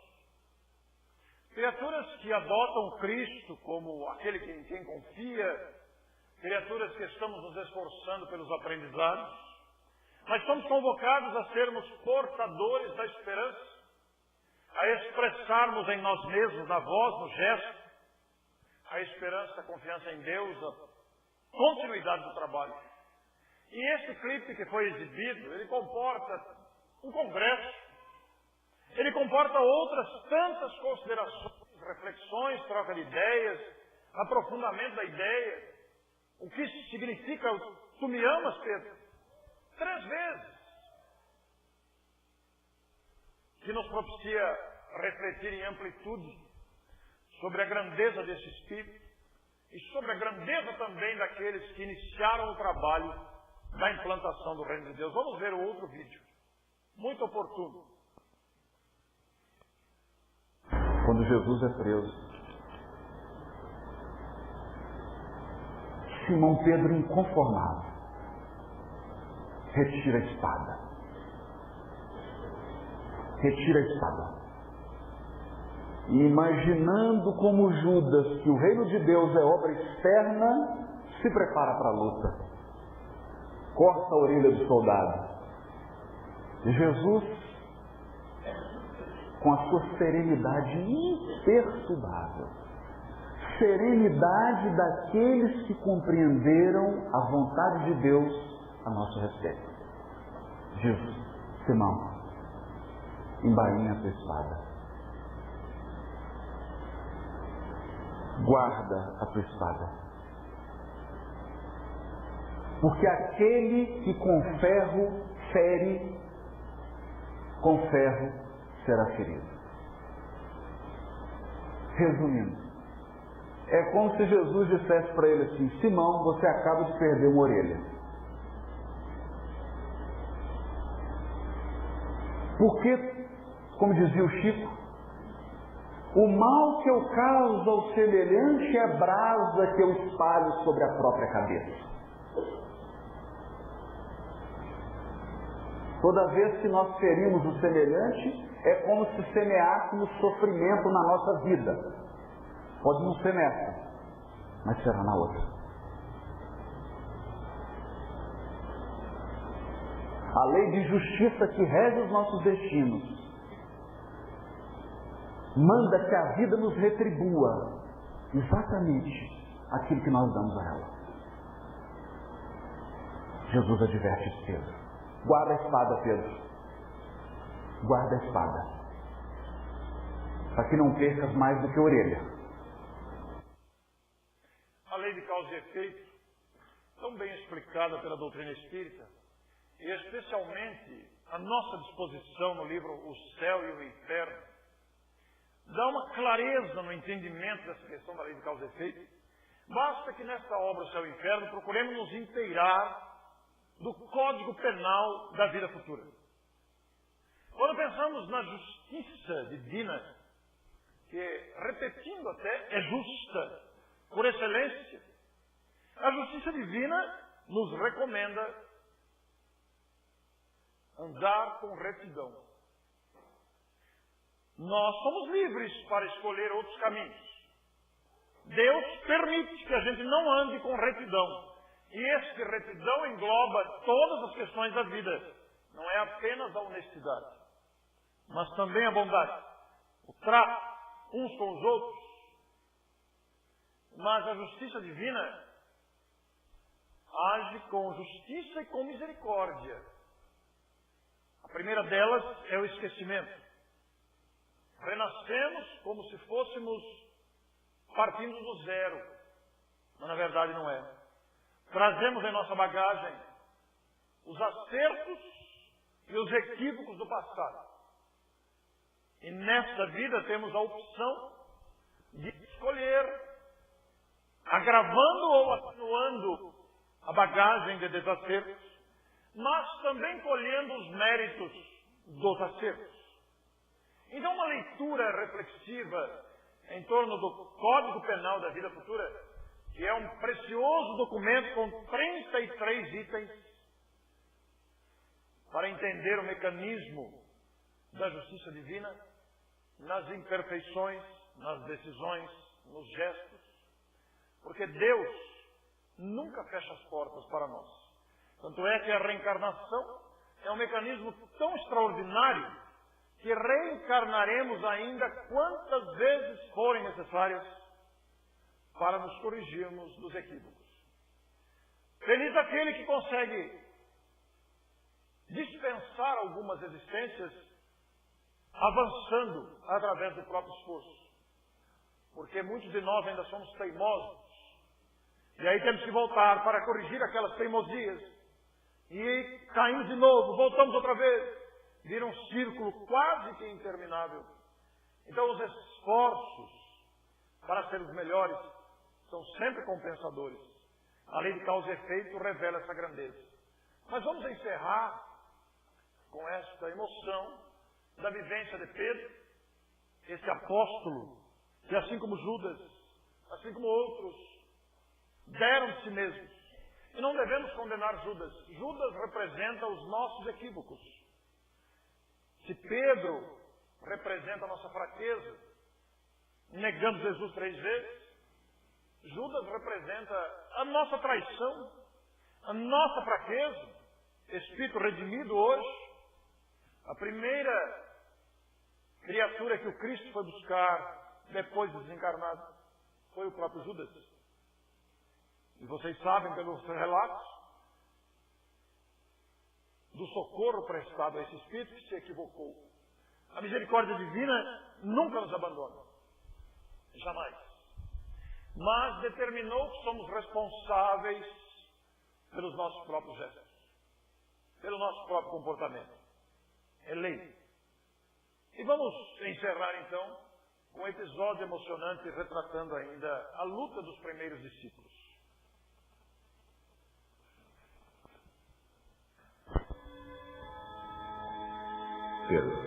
Speaker 2: Criaturas que adotam Cristo como aquele em quem confia, criaturas que estamos nos esforçando pelos aprendizados, mas somos convocados a sermos portadores da esperança, a expressarmos em nós mesmos, na voz, no gesto, a esperança, a confiança em Deus, a continuidade do trabalho. E esse clipe que foi exibido, ele comporta um congresso, ele comporta outras tantas considerações, reflexões, troca de ideias, aprofundamento da ideia. O que significa tu me amas, Pedro? 3 vezes. Que nos propicia refletir em amplitude sobre a grandeza desse Espírito e sobre a grandeza também daqueles que iniciaram o trabalho da implantação do Reino de Deus. Vamos ver o outro vídeo, muito oportuno.
Speaker 8: Quando Jesus é preso, Simão Pedro, inconformável, retira a espada. Retira a espada. E imaginando como Judas, que o reino de Deus é obra externa, se prepara para a luta. Corta a orelha do soldado. E Jesus, com a sua serenidade imperturbável, serenidade daqueles que compreenderam a vontade de Deus a nosso respeito, diz: Simão, embainha a tua espada. Guarda a tua espada. Porque aquele que com ferro fere, com ferro será ferido. Resumindo, é como se Jesus dissesse para ele assim: Simão, você acaba de perder uma orelha. Porque, como dizia o Chico, o mal que eu causo ao semelhante é brasa que eu espalho sobre a própria cabeça. Toda vez que nós ferimos o semelhante, é como se semeássemos sofrimento na nossa vida. Pode não ser nessa, mas será na outra. A lei de justiça que rege os nossos destinos manda que a vida nos retribua exatamente aquilo que nós damos a ela. Jesus adverte Pedro: guarda a espada, Pedro. Guarda a espada, para que não percas mais do que a orelha.
Speaker 2: A lei de causa e efeito, tão bem explicada pela doutrina espírita, e especialmente a nossa disposição no livro O Céu e o Inferno, dá uma clareza no entendimento dessa questão da lei de causa e efeito. Basta que nesta obra O Céu e o Inferno procuremos nos inteirar do Código Penal da vida futura. Quando pensamos na justiça divina, que, repetindo até, é justa por excelência, a justiça divina nos recomenda andar com retidão. Nós somos livres para escolher outros caminhos. Deus permite que a gente não ande com retidão. E esse retidão engloba todas as questões da vida. Não é apenas a honestidade, mas também a bondade, o trato uns com os outros. Mas a justiça divina age com justiça e com misericórdia. A primeira delas é o esquecimento. Renascemos como se fôssemos partindo do zero, mas na verdade não é. Trazemos em nossa bagagem os acertos e os equívocos do passado. E nesta vida temos a opção de escolher, agravando ou atenuando a bagagem de desacertos, mas também colhendo os méritos dos acertos. Então, uma leitura reflexiva em torno do Código Penal da Vida Futura, que é um precioso documento com 33 itens, para entender o mecanismo da justiça divina nas imperfeições, nas decisões, nos gestos, porque Deus nunca fecha as portas para nós. Tanto é que a reencarnação é um mecanismo tão extraordinário que reencarnaremos ainda quantas vezes forem necessárias para nos corrigirmos dos equívocos. Feliz aquele que consegue dispensar algumas existências avançando através do próprio esforço. Porque muitos de nós ainda somos teimosos. E aí temos que voltar para corrigir aquelas teimosias. E caímos de novo, voltamos outra vez. Vira um círculo quase que interminável. Então os esforços para sermos melhores são sempre compensadores. A lei de causa e efeito revela essa grandeza. Mas vamos encerrar com esta emoção da vivência de Pedro, esse apóstolo, que assim como Judas, assim como outros, deram de si mesmos. E não devemos condenar Judas. Judas representa os nossos equívocos. Se Pedro representa a nossa fraqueza, negando Jesus 3 vezes, Judas representa a nossa traição, a nossa fraqueza, espírito redimido hoje. A primeira criatura que o Cristo foi buscar depois de desencarnado foi o próprio Judas. E vocês sabem pelos relatos do socorro prestado a esse espírito que se equivocou. A misericórdia divina nunca nos abandona. Jamais. Mas determinou que somos responsáveis pelos nossos próprios gestos, pelo nosso próprio comportamento. É lei. E vamos encerrar então com um episódio emocionante retratando ainda a luta dos primeiros discípulos.
Speaker 6: Pedro.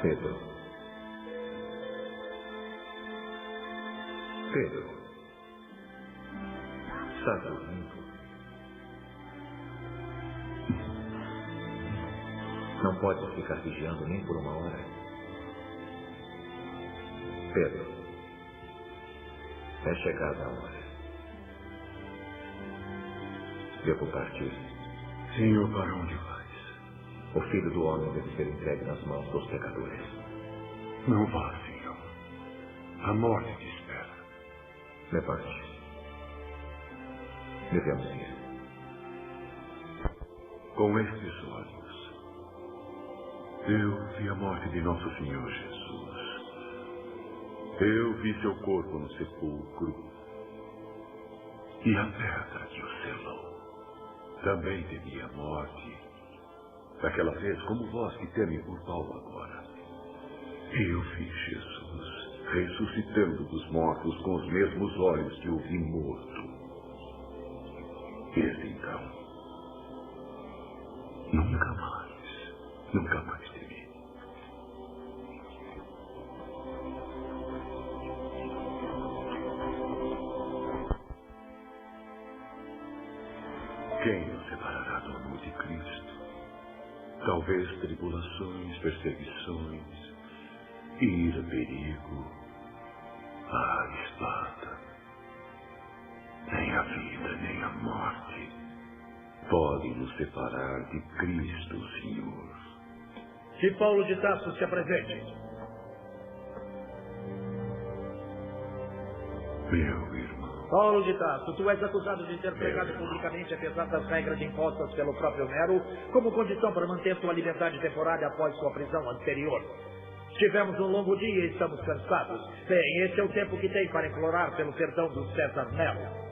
Speaker 6: Pedro. Pedro. Está dormindo? Não pode ficar vigiando nem por uma hora. Pedro. É chegada a hora. Devo partir.
Speaker 9: Senhor, para onde vais?
Speaker 6: O Filho do Homem deve ser entregue nas mãos dos pecadores.
Speaker 9: Não vá, Senhor. A morte te espera.
Speaker 6: Levante. Devemos ir.
Speaker 9: Com estes olhos, eu vi a morte de nosso Senhor Jesus. Eu vi seu corpo no sepulcro e a pedra que o selou. Também temi a morte, daquela vez como vós que temem por Paulo agora. Eu vi Jesus ressuscitando dos mortos com os mesmos olhos que o vi morto. Desde então, nunca mais temi. Quem nos separará do amor de Cristo? Talvez tribulações, perseguições, ira, perigo, a espada. Nem a vida, nem a morte podem nos separar de Cristo, Senhor.
Speaker 10: Que Paulo de Tarso se apresente.
Speaker 9: Meu irmão.
Speaker 10: Paulo de Tarso, tu és acusado de ter pregado publicamente apesar das regras impostas pelo próprio Nero, como condição para manter tua liberdade temporária após sua prisão anterior. Tivemos um longo dia e estamos cansados. Bem, esse é o tempo que tem para implorar pelo perdão do César Nero.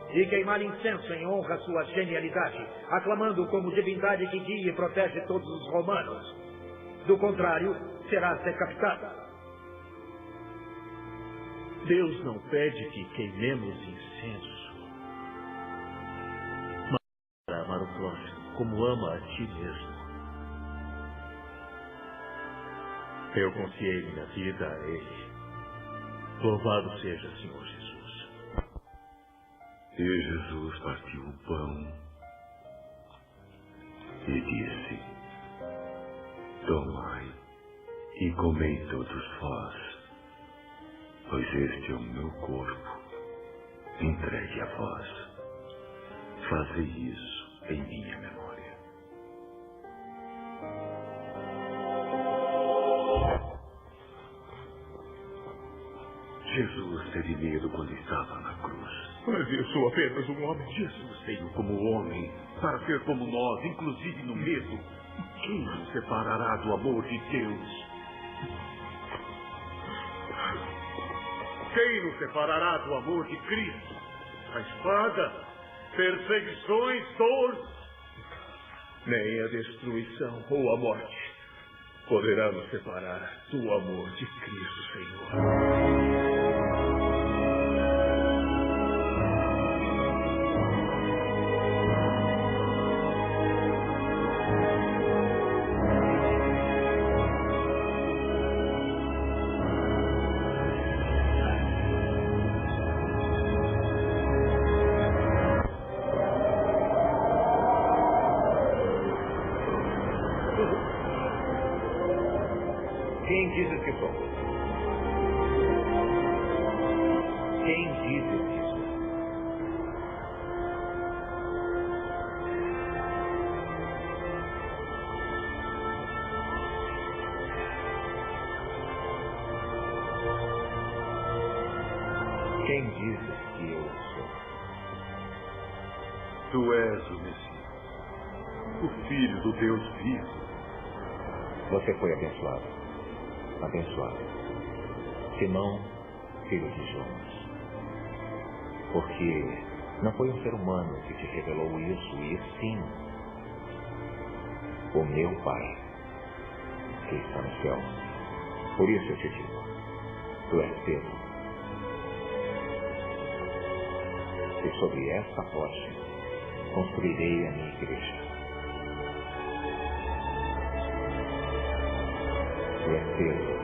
Speaker 10: E queimar incenso em honra à sua genialidade, aclamando como divindade que guia e protege todos os romanos. Do contrário, serás decapitado.
Speaker 11: Deus não pede que queimemos incenso, mas para amar o próximo como ama a ti mesmo. Eu confiei minha vida a Ele. Louvado seja, Senhor Jesus.
Speaker 9: E Jesus partiu o pão e disse: tomai e comei todos vós, pois este é o meu corpo, entregue a vós. Fazei isso em minha memória. Jesus teve medo quando estava na cruz.
Speaker 4: Mas eu sou apenas um homem.
Speaker 9: Jesus veio como homem para ser como nós, inclusive no medo. Quem nos separará do amor de Deus? Quem nos separará do amor de Cristo? A espada, perseguições, dor.
Speaker 4: Nem a destruição ou a morte poderá nos separar do amor de Cristo, Senhor.
Speaker 6: Quem dizes que sou? Quem dizes que sou? Quem dizes que eu sou?
Speaker 9: Tu és o Messias, o Filho do Deus vivo.
Speaker 6: Você foi abençoado. Abençoado. Simão, filho de Jonas. Porque não foi um ser humano que te revelou isso, e sim o meu Pai, que está no céu. Por isso eu te digo, tu és Pedro. E sobre esta rocha construirei a minha igreja. Tu és Pedro.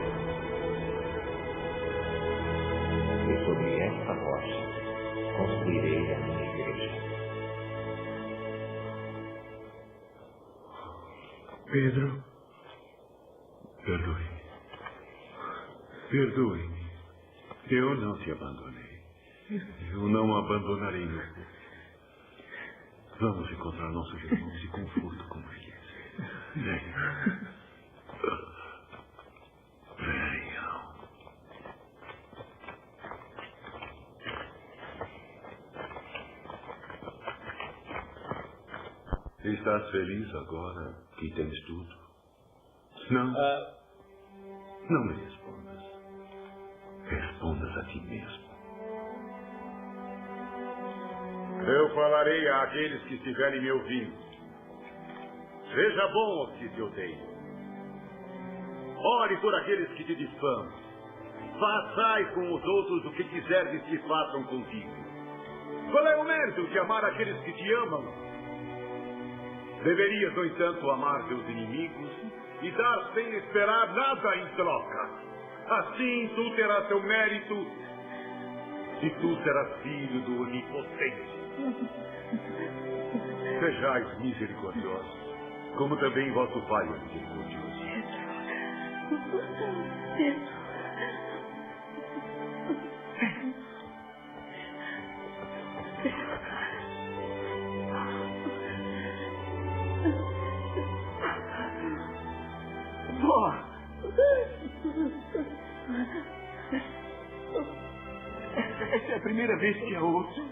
Speaker 6: E sobre esta rocha construirei a minha igreja.
Speaker 9: Pedro, perdoe-me. Perdoe-me. Eu não te abandonei. Eu não abandonarei meu povo. Vamos encontrar nossos irmãos e conforto com eles. Venham. Venham. Estás feliz agora que tens tudo? Não? Não me respondas. Respondas a ti mesmo. Eu falarei àqueles que estiverem me ouvindo. Seja bom aos que te odeiam. Ore por aqueles que te difamam. Façai com os outros o que quiserdes que façam contigo. Qual é o mérito de amar aqueles que te amam? Deverias, no entanto, amar teus inimigos e dar sem esperar nada em troca. Assim tu terás teu mérito e tu serás filho do Onipotente. Sejais misericordiosos, como também vosso Pai é misericordioso.
Speaker 3: Vó! Essa é a primeira vez que a ouço.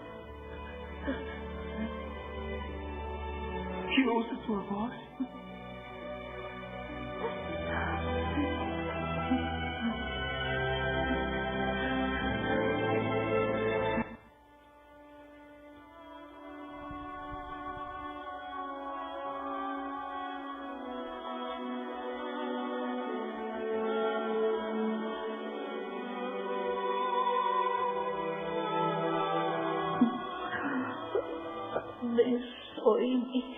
Speaker 3: Que ouço sua voz.
Speaker 12: Abençoe-me.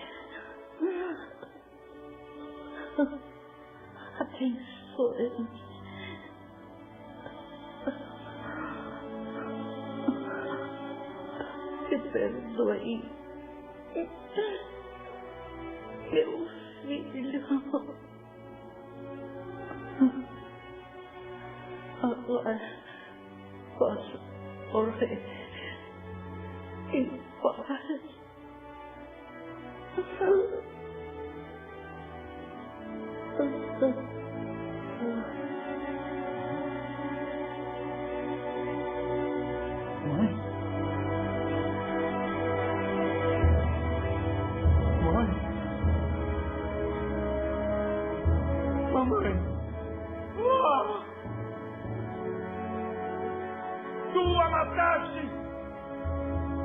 Speaker 12: Abençoe-me. perdoe. Meu filho. Agora posso morrer em paz.
Speaker 10: Mamãe! Tu a mataste!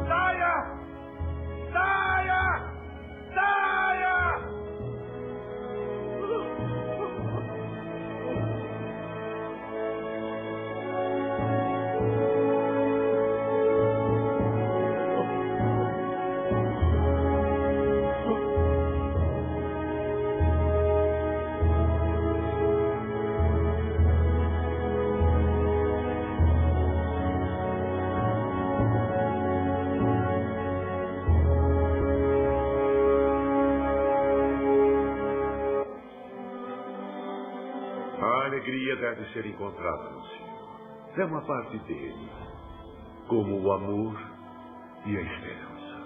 Speaker 10: Saia! Saia! Saia!
Speaker 9: A alegria deve ser encontrada no Senhor. É uma parte dele, como o amor e a esperança.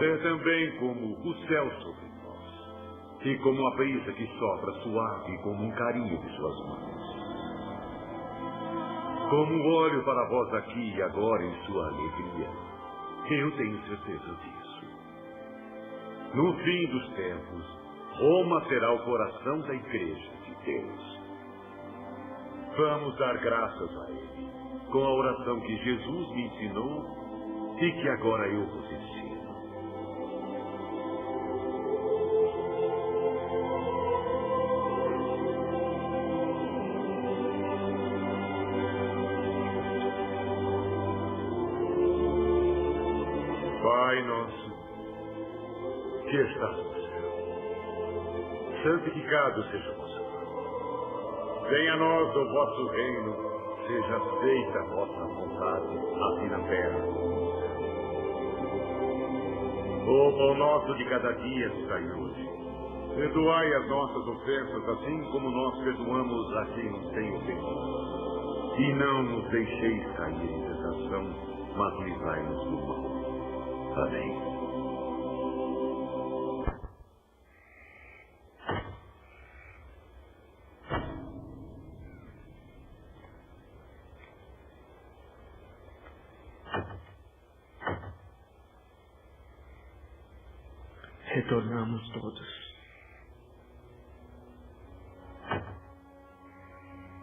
Speaker 9: É também como o céu sobre nós, e como a brisa que sopra suave como um carinho de suas mãos. Como um olho para vós aqui e agora em sua alegria. Eu tenho certeza disso. No fim dos tempos, Roma será o coração da Igreja de Deus. Vamos dar graças a Ele, com a oração que Jesus me ensinou e que agora eu vos ensino. Pai nosso, que estás no céu, santificado seja o vosso nome. Venha a nós o vosso reino, seja feita a vossa vontade, assim na terra como no céu. O pão nosso de cada dia nos dai hoje. Perdoai as nossas ofensas, assim como nós perdoamos a quem nos tem ofendido. E não nos deixeis cair em tentação, mas livrai-nos do mal. Amém.
Speaker 11: Retornamos todos.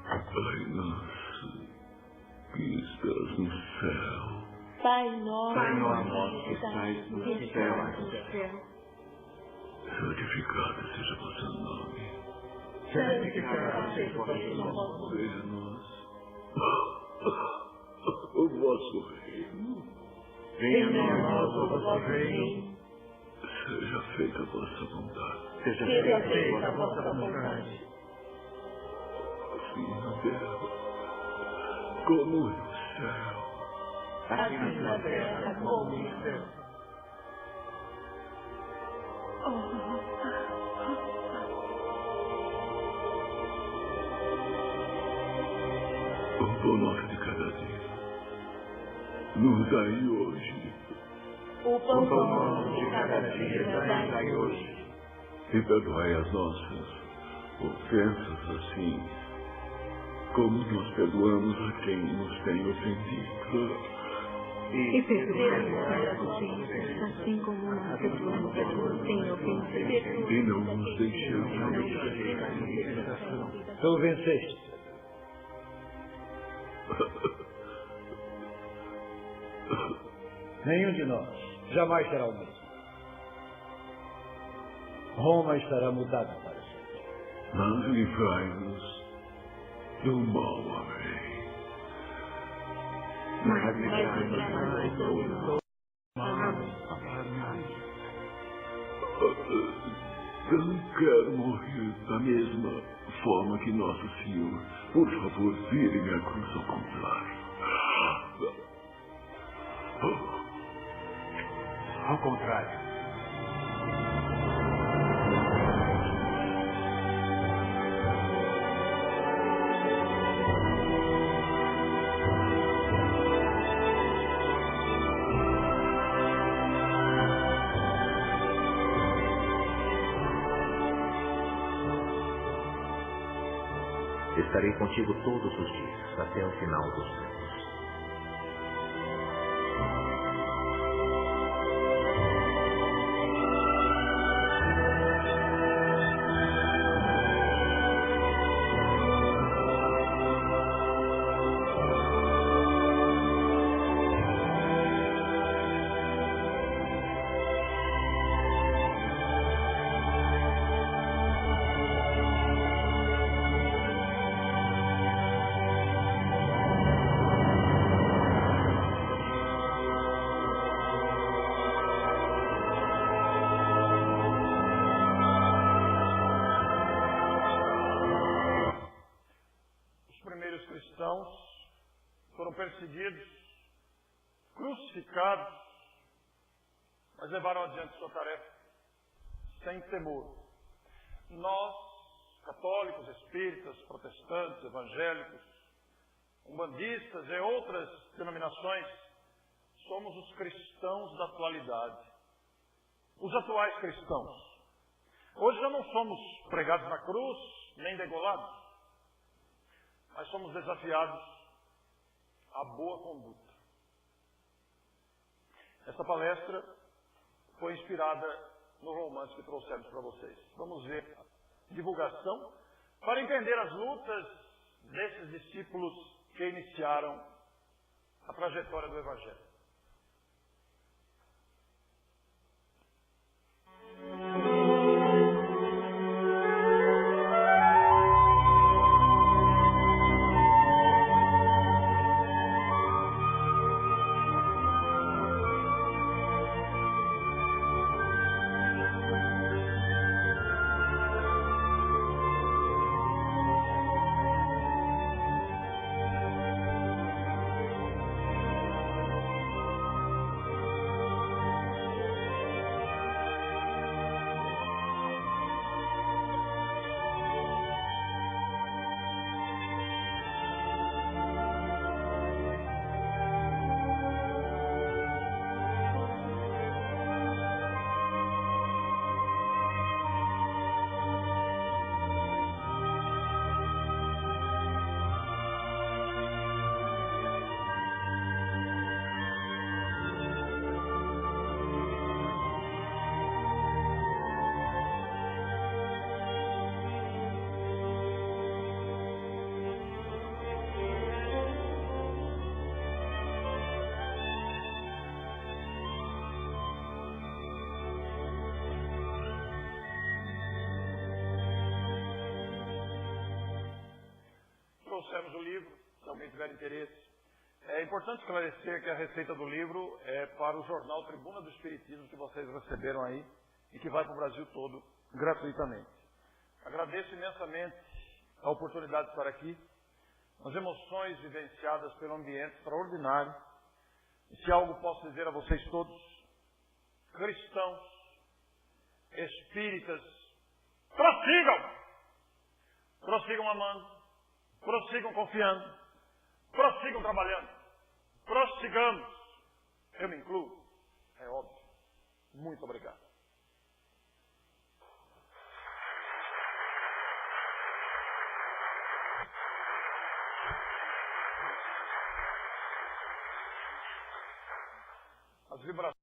Speaker 9: Pai nosso, que estás no céu.
Speaker 12: Pai nosso
Speaker 11: que estais no céu.
Speaker 9: Santificado seja o vosso nome.
Speaker 11: Santificado seja o vosso nome.
Speaker 9: Venha a nós o vosso reino.
Speaker 11: Venha a nós o vosso reino.
Speaker 9: Seja feita a vossa vontade.
Speaker 11: Seja feita a vossa vontade.
Speaker 9: Assim na terra, como no céu.
Speaker 11: Assim na terra como no céu.
Speaker 9: O pão nosso de cada dia nos dai hoje.
Speaker 12: O pão nosso de cada dia nos dai hoje.
Speaker 9: E perdoai as nossas ofensas, assim como nós perdoamos a quem nos tem ofendido.
Speaker 12: E perdoai as ofensas, assim como nós perdoamos a quem nos tem ofendido.
Speaker 9: E não nos deixeis cair em tentação.
Speaker 10: Tu venceste. Nenhum de nós jamais será o mesmo. Roma estará mudada para sempre.
Speaker 9: Mas livrai-nos do mal. Amém. Não quero morrer da mesma forma que Nosso Senhor. Por favor, vire minha cruz ao contrário.
Speaker 3: Ao contrário.
Speaker 6: Estarei contigo todos os dias, até o final dos tempos.
Speaker 2: Foram perseguidos, crucificados, mas levaram adiante sua tarefa sem temor. Nós, católicos, espíritas, protestantes, evangélicos, umbandistas e outras denominações, somos os cristãos da atualidade, os atuais cristãos. Hoje já não somos pregados na cruz, nem degolados, mas somos desafiados à boa conduta. Essa palestra foi inspirada no romance que trouxemos para vocês. Vamos ver a divulgação para entender as lutas desses discípulos que iniciaram a trajetória do Evangelho. Trouxemos o livro, se alguém tiver interesse. É importante esclarecer que a receita do livro é para o jornal Tribuna do Espiritismo que vocês receberam aí e que vai para o Brasil todo gratuitamente. Agradeço imensamente a oportunidade de estar aqui, as emoções vivenciadas pelo ambiente extraordinário. E se algo posso dizer a vocês todos, cristãos, espíritas, prossigam amando, prossigam confiando, prossigam trabalhando, prossigamos. Eu me incluo, é óbvio. Muito obrigado. As vibrações.